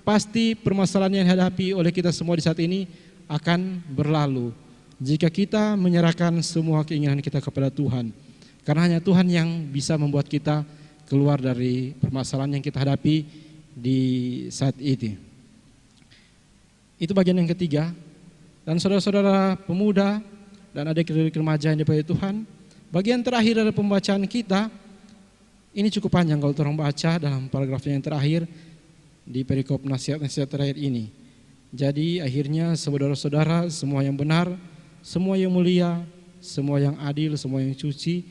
Pasti permasalahan yang dihadapi oleh kita semua di saat ini akan berlalu jika kita menyerahkan semua keinginan kita kepada Tuhan. Karena hanya Tuhan yang bisa membuat kita keluar dari permasalahan yang kita hadapi di saat ini. Itu bagian yang ketiga. Dan saudara-saudara pemuda dan adik-adik remaja yang diberkati Tuhan, bagian terakhir dari pembacaan kita ini cukup panjang kalau orang baca dalam paragraf yang terakhir di perikop nasihat-nasihat terakhir ini. Jadi akhirnya saudara-saudara, semua yang benar, semua yang mulia, semua yang adil, semua yang suci,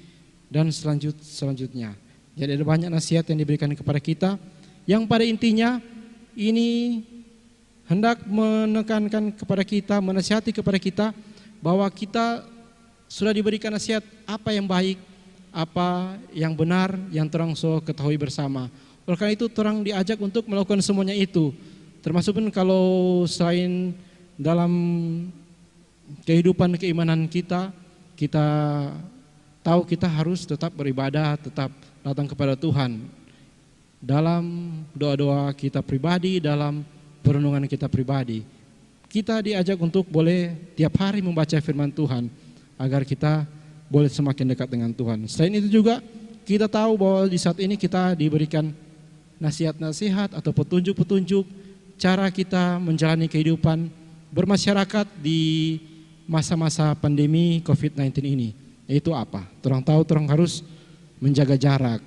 dan selanjutnya. Jadi ada banyak nasihat yang diberikan kepada kita, yang pada intinya ini hendak menekankan kepada kita, menasihati kepada kita bahwa kita sudah diberikan nasihat apa yang baik, apa yang benar, yang terang so ketahui bersama. Oleh karena itu terang diajak untuk melakukan semuanya itu. Termasuk pun kalau selain dalam kehidupan keimanan kita tahu kita harus tetap beribadah, tetap datang kepada Tuhan. Dalam doa-doa kita pribadi, dalam perenungan kita pribadi, kita diajak untuk boleh tiap hari membaca firman Tuhan agar kita boleh semakin dekat dengan Tuhan. Selain itu juga kita tahu bahwa di saat ini kita diberikan nasihat-nasihat atau petunjuk-petunjuk cara kita menjalani kehidupan bermasyarakat di masa-masa pandemi COVID-19 ini. Yaitu apa? Terang tahu, terang harus menjaga jarak.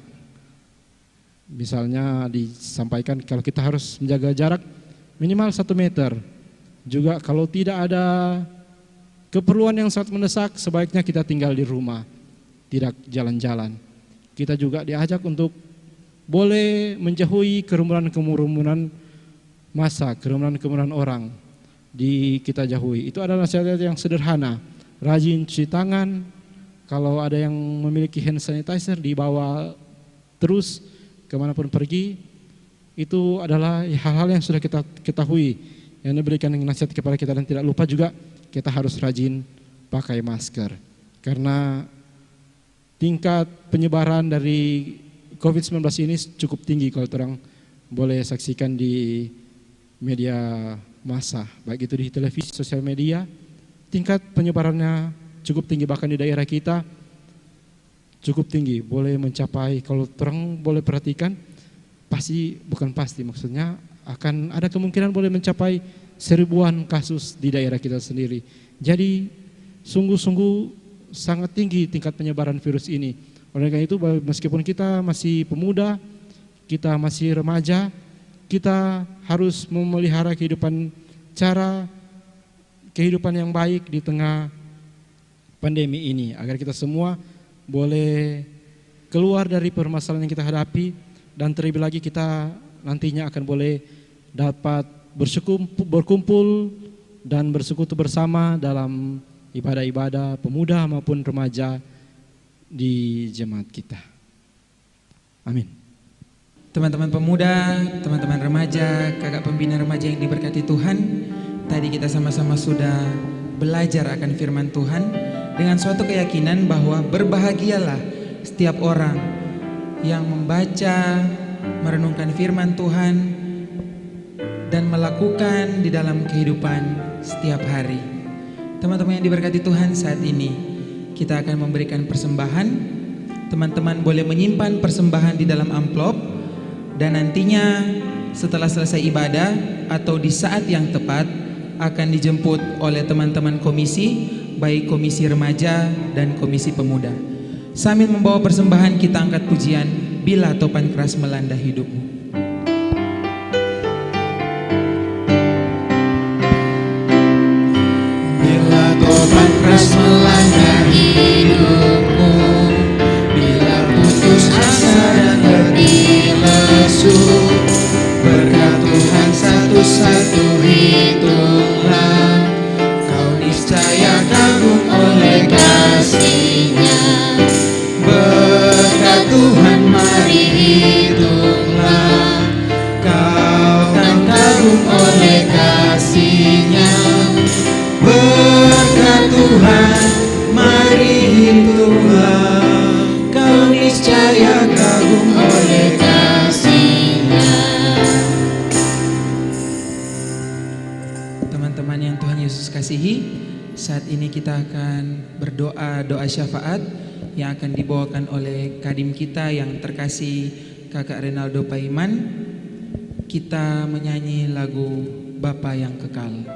Misalnya disampaikan kalau kita harus menjaga jarak minimal 1 meter. Juga kalau tidak ada keperluan yang sangat mendesak, sebaiknya kita tinggal di rumah, tidak jalan-jalan. Kita juga diajak untuk boleh menjauhi kerumunan-kerumunan massa, kerumunan-kerumunan orang kita jauhi. Itu adalah nasihat yang sederhana. Rajin cuci tangan, kalau ada yang memiliki hand sanitizer dibawa terus kemanapun pergi. Itu adalah hal-hal yang sudah kita ketahui, yang diberikan nasihat kepada kita, dan tidak lupa juga kita harus rajin pakai masker. Karena tingkat penyebaran dari COVID-19 ini cukup tinggi kalau orang boleh saksikan di media massa, baik itu di televisi, sosial media, tingkat penyebarannya cukup tinggi, bahkan di daerah kita cukup tinggi, boleh mencapai, kalau orang boleh perhatikan, maksudnya akan ada kemungkinan boleh mencapai 1000-an kasus di daerah kita sendiri. Jadi sungguh-sungguh sangat tinggi tingkat penyebaran virus ini. Oleh karena itu meskipun kita masih pemuda, kita masih remaja, kita harus memelihara kehidupan yang baik di tengah pandemi ini, agar kita semua boleh keluar dari permasalahan yang kita hadapi, dan terlebih lagi kita nantinya akan boleh dapat berkumpul dan bersekutu bersama dalam ibadah-ibadah pemuda maupun remaja di jemaat kita. Amin. Teman-teman pemuda, teman-teman remaja, kakak pembina remaja yang diberkati Tuhan, tadi kita sama-sama sudah belajar akan firman Tuhan dengan suatu keyakinan bahwa berbahagialah setiap orang yang membaca, merenungkan firman Tuhan, dan melakukan di dalam kehidupan setiap hari. Teman-teman yang diberkati Tuhan, saat ini kita akan memberikan persembahan. Teman-teman boleh menyimpan persembahan di dalam amplop, dan nantinya setelah selesai ibadah atau di saat yang tepat akan dijemput oleh teman-teman komisi, baik komisi remaja dan komisi pemuda. Sambil membawa persembahan, kita angkat pujian Bila Topan Keras Melanda Hidupmu. Bila topan keras melanda hidupmu, bila putus asa dan letih lesu, berkat Tuhan satu-satu hitunglah, kau niscaya kagum oleh kasih-Nya. Berkat Tuhan mari hitunglah, kau kan kagum oleh kasih-Nya. Berkat Tuhan mari hitunglah, kau niscaya kagum oleh kasih-Nya. Teman-teman yang Tuhan Yesus kasihi, saat ini kita akan berdoa doa syafaat yang akan dibawakan oleh kadim kita yang terkasih Kakak Renaldo Paiman. Kita menyanyi lagu Bapa yang Kekal.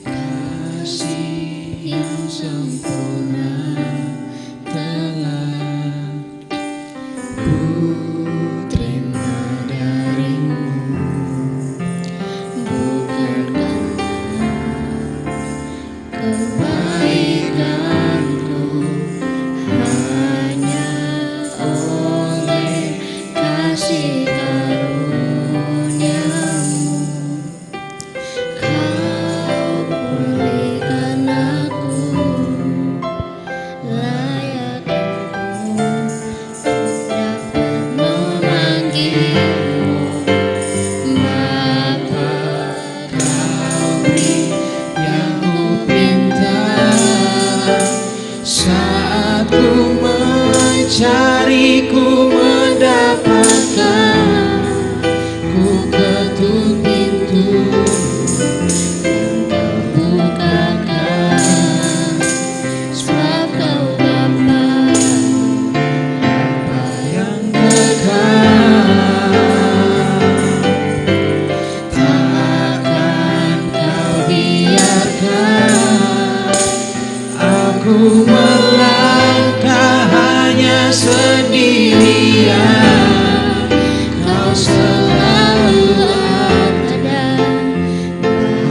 Kasih sempurna telah ku terima darimu, bukan karena kebaikanku, hanya oleh kasih karuniamu kau pulihkan aku, layak aku untuk dapat memanggilmu Bapa. Kau beri yang ku pinta saat ku mencari, ku mendapatkan, ku ketuk pintu dan kau bukakan, sebab kau Bapa, Bapa yang kekal. Tak akan kau biarkan aku melangkah hanya sendirian. Kau selalu ada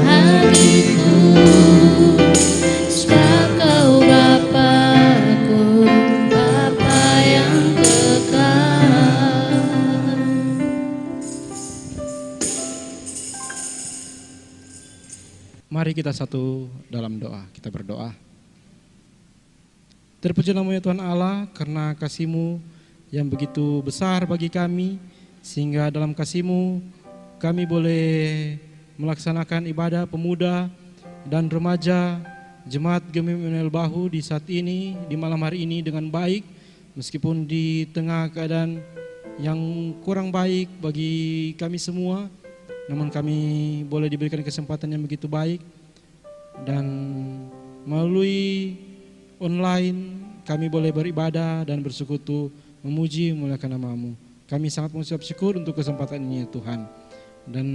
bagiku, sebab kau Bapakku, Bapa yang kekal. Mari kita satu dalam doa, kita berdoa. Terpuji namanya Tuhan Allah karena kasih-Mu yang begitu besar bagi kami, sehingga dalam kasih-Mu kami boleh melaksanakan ibadah pemuda dan remaja Jemaat Gemim Emanuel Bahu di saat ini, di malam hari ini dengan baik, meskipun di tengah keadaan yang kurang baik bagi kami semua, namun kami boleh diberikan kesempatan yang begitu baik, dan melalui online kami boleh beribadah dan bersekutu memuji memuliakan nama-Mu. Kami sangat mengucap syukur untuk kesempatan ini ya Tuhan. Dan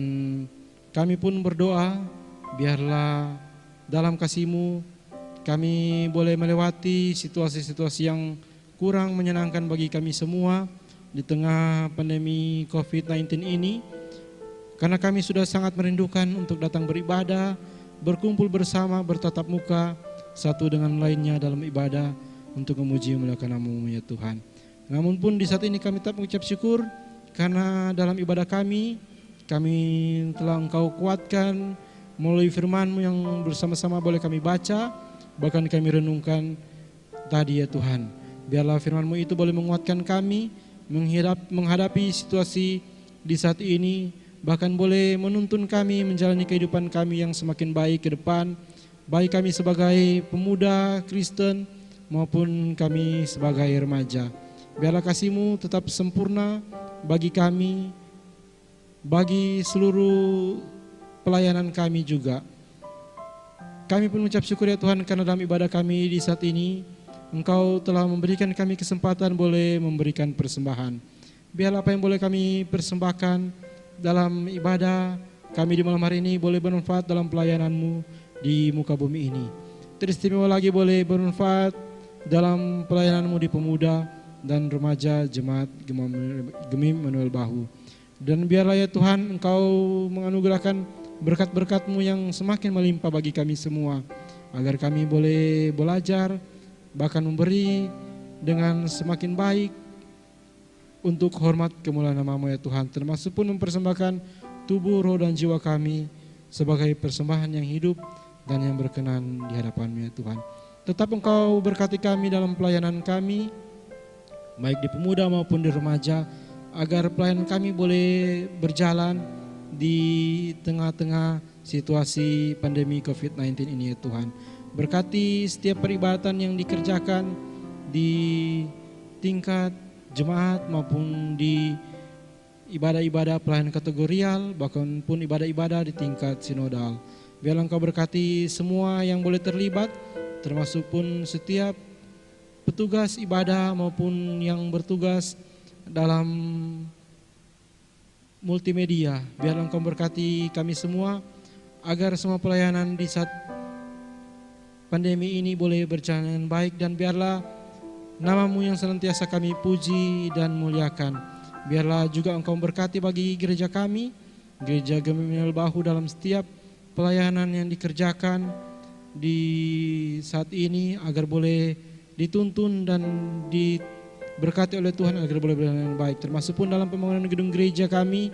kami pun berdoa biarlah dalam kasih-Mu kami boleh melewati situasi-situasi yang kurang menyenangkan bagi kami semua di tengah pandemi COVID-19 ini. Karena kami sudah sangat merindukan untuk datang beribadah, berkumpul bersama, bertatap muka satu dengan lainnya dalam ibadah untuk memuji memuliakan nama-Mu ya Tuhan. Namun pun di saat ini kami tetap mengucap syukur karena dalam ibadah kami telah Engkau kuatkan melalui firman-Mu yang bersama-sama boleh kami baca, bahkan kami renungkan tadi ya Tuhan. Biarlah firman-Mu itu boleh menguatkan kami menghadapi situasi di saat ini, bahkan boleh menuntun kami menjalani kehidupan kami yang semakin baik ke depan, baik kami sebagai pemuda Kristen maupun kami sebagai remaja. Biarlah kasih-Mu tetap sempurna bagi kami, bagi seluruh pelayanan kami juga. Kami pun mengucap syukur ya Tuhan karena dalam ibadah kami di saat ini Engkau telah memberikan kami kesempatan boleh memberikan persembahan. Biarlah apa yang boleh kami persembahkan dalam ibadah kami di malam hari ini boleh bermanfaat dalam pelayanan-Mu di muka bumi ini. Teristimewa lagi boleh bermanfaat dalam pelayanan-Mu di pemuda dan remaja Jemaat Gemim Emanuel Bahu. Dan biarlah ya Tuhan Engkau menganugerahkan berkat-berkat-Mu yang semakin melimpah bagi kami semua, agar kami boleh belajar bahkan memberi dengan semakin baik untuk hormat kemuliaan nama-Mu ya Tuhan, termasuk pun mempersembahkan tubuh, roh dan jiwa kami sebagai persembahan yang hidup dan yang berkenan di hadapan-Mu ya Tuhan. Tetap Engkau berkati kami dalam pelayanan kami, baik di pemuda maupun di remaja, agar pelayanan kami boleh berjalan di tengah-tengah situasi pandemi COVID-19 ini ya Tuhan. Berkati setiap peribadatan yang dikerjakan di tingkat jemaat maupun di ibadah-ibadah pelayanan kategorial, bahkan pun ibadah-ibadah di tingkat sinodal. Biarlah Engkau berkati semua yang boleh terlibat, termasuk pun setiap petugas ibadah maupun yang bertugas dalam multimedia. Biarlah Engkau berkati kami semua, agar semua pelayanan di saat pandemi ini boleh berjalan dengan baik, dan biarlah nama-Mu yang senantiasa kami puji dan muliakan. Biarlah juga Engkau berkati bagi gereja kami, Gereja Gemim Bahu, dalam setiap pelayanan yang dikerjakan di saat ini, agar boleh dituntun dan diberkati oleh Tuhan, agar boleh berjalan dengan baik. Termasuk pun dalam pembangunan gedung gereja kami,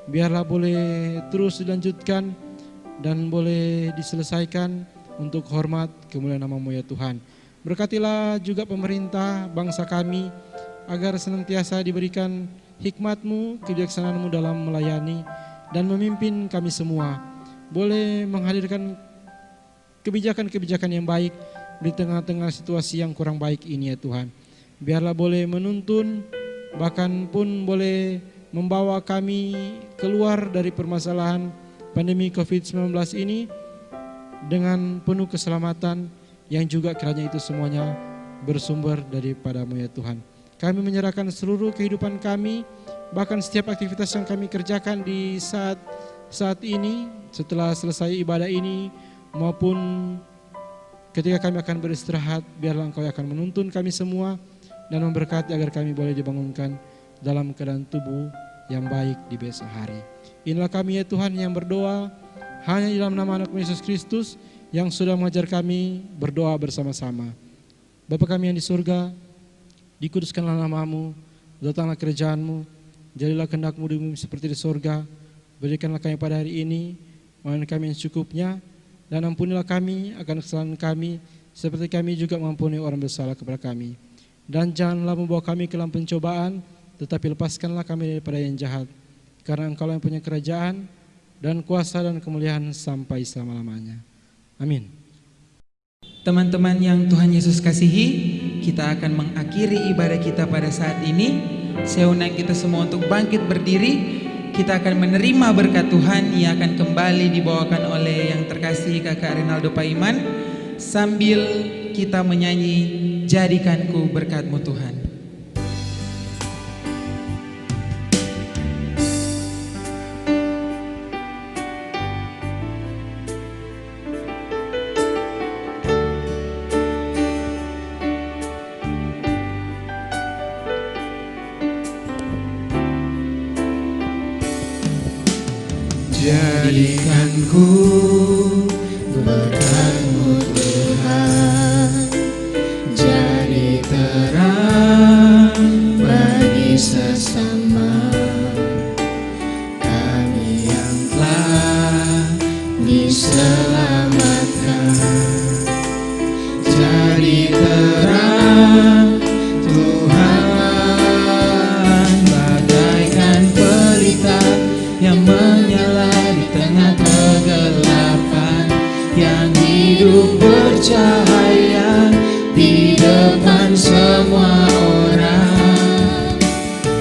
biarlah boleh terus dilanjutkan dan boleh diselesaikan untuk hormat kemuliaan nama-Mu ya Tuhan. Berkatilah juga pemerintah bangsa kami, agar senantiasa diberikan hikmat-Mu, kebijaksanaan-Mu dalam melayani dan memimpin kami semua. Boleh menghadirkan kebijakan-kebijakan yang baik di tengah-tengah situasi yang kurang baik ini ya Tuhan. Biarlah boleh menuntun, bahkan pun boleh membawa kami keluar dari permasalahan pandemi COVID-19 ini dengan penuh keselamatan, yang juga kiranya itu semuanya bersumber daripada-Mu ya Tuhan. Kami menyerahkan seluruh kehidupan kami, bahkan setiap aktivitas yang kami kerjakan di saat ini, setelah selesai ibadah ini, maupun ketika kami akan beristirahat, biarlah Engkau akan menuntun kami semua dan memberkati agar kami boleh dibangunkan dalam keadaan tubuh yang baik di besok hari. Inilah kami ya Tuhan yang berdoa hanya di dalam nama anak Yesus Kristus yang sudah mengajar kami berdoa bersama-sama. Bapa kami yang di surga, dikuduskanlah nama-Mu, datanglah kerajaan-Mu, jadilah kehendak-Mu di bumi seperti di surga. Berikanlah kami pada hari ini makanan kami yang secukupnya, dan ampunilah kami akan kesalahan kami, seperti kami juga mengampuni orang bersalah kepada kami. Dan janganlah membawa kami ke dalam pencobaan, tetapi lepaskanlah kami daripada yang jahat. Karena Engkau yang punya kerajaan dan kuasa dan kemuliaan sampai selama-lamanya. Amin. Teman-teman yang Tuhan Yesus kasihi, kita akan mengakhiri ibadah kita pada saat ini. Saya undang kita semua untuk bangkit berdiri. Kita akan menerima berkat Tuhan yang akan kembali dibawakan oleh yang terkasih Kakak Rinaldo Paiman, sambil kita menyanyi Jadikanku Berkat-Mu Tuhan. Jadikanku berkat-Mu Tuhan, jadi terang bagi sesama kami yang telah diselamatkan. Jadi terang Tuhan, bagaikan pelita yang menyala di tengah kegelapan, yang hidup bercahaya di depan semua orang,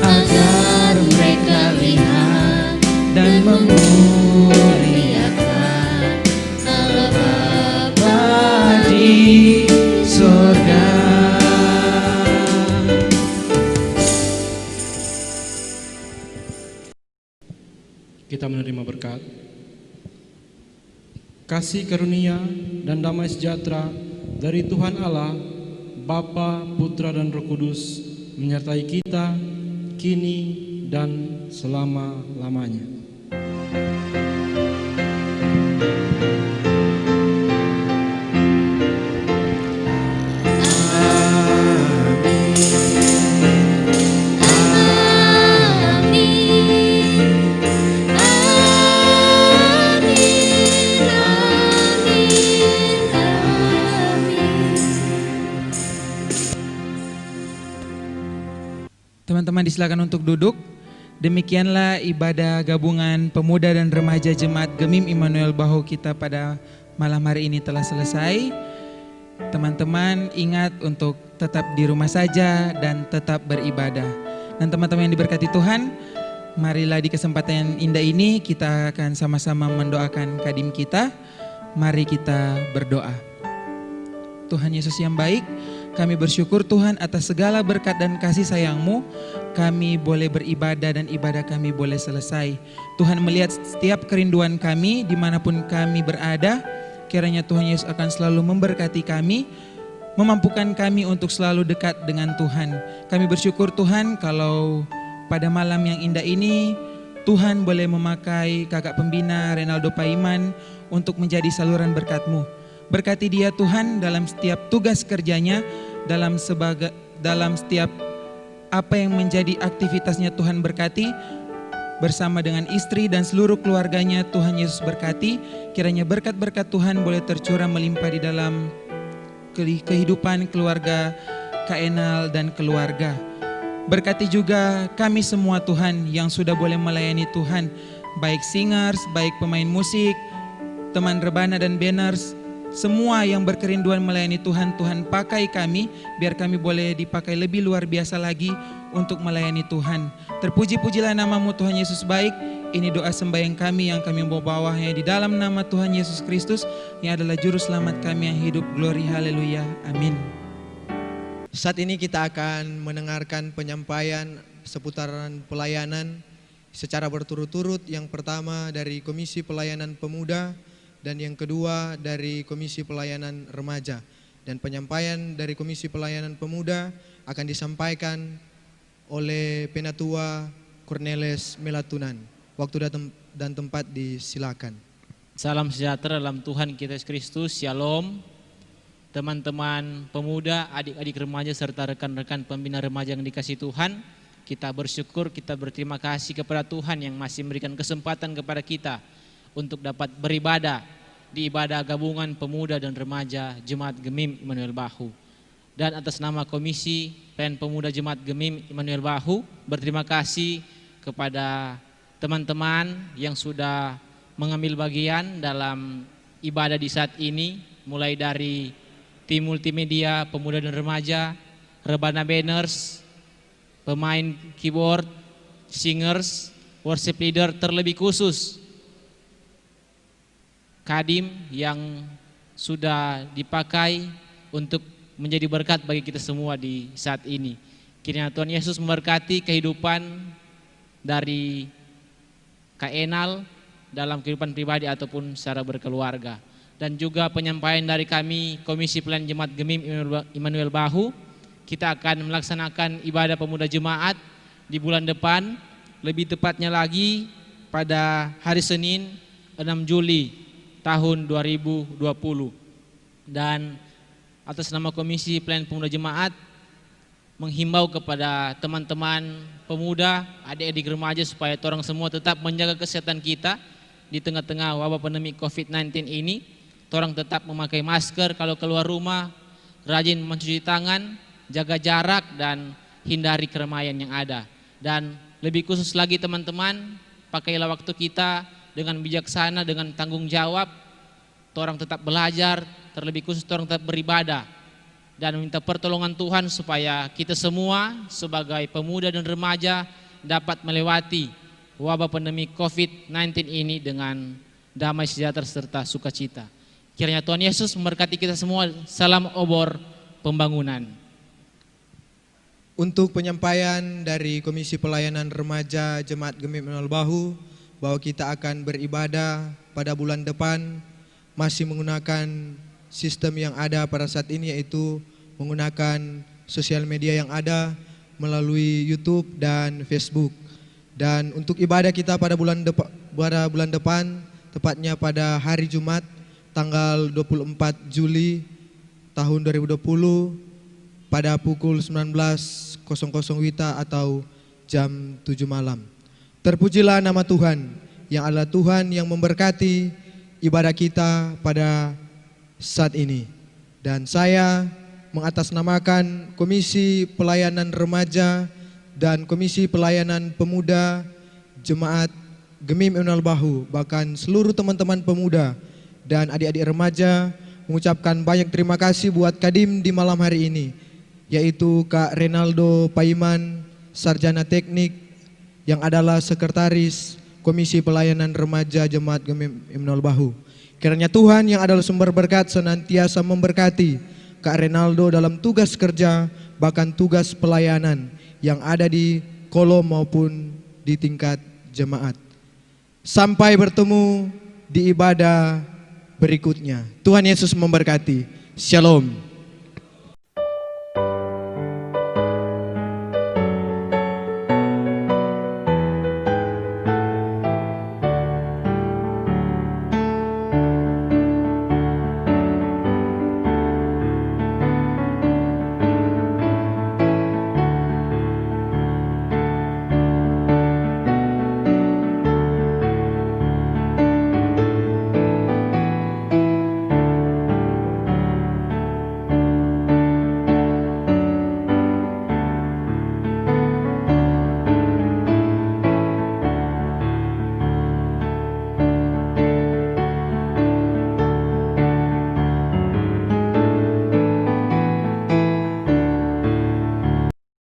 agar mereka lihat dan memuliakan Allah Bapa di surga. Kita menerima berkat, kasih karunia dan damai sejahtera dari Tuhan Allah, Bapa, Putra dan Roh Kudus menyertai kita kini dan selama-lamanya. Teman-teman disilakan untuk duduk. Demikianlah ibadah gabungan pemuda dan remaja Jemaat Gemim Immanuel Bahu kita pada malam hari ini telah selesai. Teman-teman ingat untuk tetap di rumah saja dan tetap beribadah. Dan teman-teman yang diberkati Tuhan, marilah di kesempatan yang indah ini kita akan sama-sama mendoakan kadim kita. Mari kita berdoa. Tuhan Yesus yang baik, kami bersyukur Tuhan atas segala berkat dan kasih sayang-Mu. Kami boleh beribadah dan ibadah kami boleh selesai. Tuhan melihat setiap kerinduan kami dimanapun kami berada. kiranya Tuhan Yesus akan selalu memberkati kami, memampukan kami untuk selalu dekat dengan Tuhan. Kami bersyukur Tuhan kalau pada malam yang indah ini Tuhan boleh memakai kakak pembina Renaldo Paiman untuk menjadi saluran berkat-Mu. Berkati dia Tuhan dalam setiap tugas kerjanya, dalam setiap apa yang menjadi aktivitasnya Tuhan berkati. Bersama dengan istri dan seluruh keluarganya Tuhan Yesus berkati. Kiranya berkat-berkat Tuhan boleh tercurah melimpah di dalam kehidupan keluarga Kak Enal dan keluarga. Berkati juga kami semua Tuhan yang sudah boleh melayani Tuhan, baik singers, baik pemain musik, teman rebana dan banners, semua yang berkerinduan melayani Tuhan, Tuhan pakai kami, biar kami boleh dipakai lebih luar biasa lagi untuk melayani Tuhan. Terpuji-pujilah namamu Tuhan Yesus baik. Ini doa sembahyang kami yang kami bawa-bawahnya di dalam nama Tuhan Yesus Kristus yang adalah juru selamat kami yang hidup. Glory haleluya. Amin. Saat ini kita akan mendengarkan penyampaian seputaran pelayanan secara berturut-turut. Yang pertama dari Komisi Pelayanan Pemuda dan yang kedua dari Komisi Pelayanan Remaja. Dan penyampaian dari Komisi Pelayanan Pemuda akan disampaikan oleh Penatua Cornelis Melatunan. Waktu dan tempat disilakan. Salam sejahtera dalam Tuhan kita Yesus Kristus. Shalom. Teman-teman pemuda, adik-adik remaja serta rekan-rekan pembina remaja yang dikasihi Tuhan, kita bersyukur, kita berterima kasih kepada Tuhan yang masih memberikan kesempatan kepada kita untuk dapat beribadah di ibadah gabungan pemuda dan remaja Jemaat Gemim Immanuel Bahu. Dan atas nama Komisi Pelayanan Pemuda Jemaat Gemim Immanuel Bahu, berterima kasih kepada teman-teman yang sudah mengambil bagian dalam ibadah di saat ini, mulai dari tim multimedia, pemuda dan remaja, rebana banners, pemain keyboard, singers, worship leader, terlebih khusus Kadim yang sudah dipakai untuk menjadi berkat bagi kita semua di saat ini. Kiranya Tuhan Yesus memberkati kehidupan dari Kak Enal dalam kehidupan pribadi ataupun secara berkeluarga. Dan juga penyampaian dari kami Komisi Pelayanan Jemaat Gemim Immanuel Bahu, kita akan melaksanakan ibadah pemuda jemaat di bulan depan, lebih tepatnya lagi pada hari Senin 6 Juli tahun 2020. Dan atas nama Komisi Pelayanan Pemuda Jemaat menghimbau kepada teman-teman pemuda, adik-adik remaja supaya orang semua tetap menjaga kesehatan kita di tengah-tengah wabah pandemi COVID-19 ini. Orang tetap memakai masker kalau keluar rumah, rajin mencuci tangan, jaga jarak dan hindari keramaian yang ada. Dan lebih khusus lagi teman-teman, pakailah waktu kita dengan bijaksana, dengan tanggung jawab. Orang tetap belajar, terlebih khusus orang tetap beribadah. Dan meminta pertolongan Tuhan supaya kita semua sebagai pemuda dan remaja dapat melewati wabah pandemi COVID-19 ini dengan damai sejahtera serta sukacita. Kiranya Tuhan Yesus memberkati kita semua. Salam obor pembangunan. Untuk penyampaian dari Komisi Pelayanan Remaja Jemaat Gemim Immanuel Bahu bahwa kita akan beribadah pada bulan depan masih menggunakan sistem yang ada pada saat ini, yaitu menggunakan sosial media yang ada melalui YouTube dan Facebook. Dan untuk ibadah kita pada bulan depan tepatnya pada hari Jumat tanggal 24 Juli tahun 2020 pada pukul 19.00 WITA atau jam 7 malam. Terpujilah nama Tuhan yang adalah Tuhan yang memberkati ibadah kita pada saat ini. Dan saya mengatasnamakan Komisi Pelayanan Remaja dan Komisi Pelayanan Pemuda Jemaat Gemim Immanuel Bahu, bahkan seluruh teman-teman pemuda dan adik-adik remaja mengucapkan banyak terima kasih buat Kadim di malam hari ini, yaitu Kak Renaldo Paiman, Sarjana Teknik yang adalah Sekretaris Komisi Pelayanan Remaja Jemaat Gemim Immanuel Bahu. Kiranya Tuhan yang adalah sumber berkat senantiasa memberkati Kak Renaldo dalam tugas kerja bahkan tugas pelayanan yang ada di kolom maupun di tingkat jemaat. Sampai bertemu di ibadah berikutnya. Tuhan Yesus memberkati. Shalom.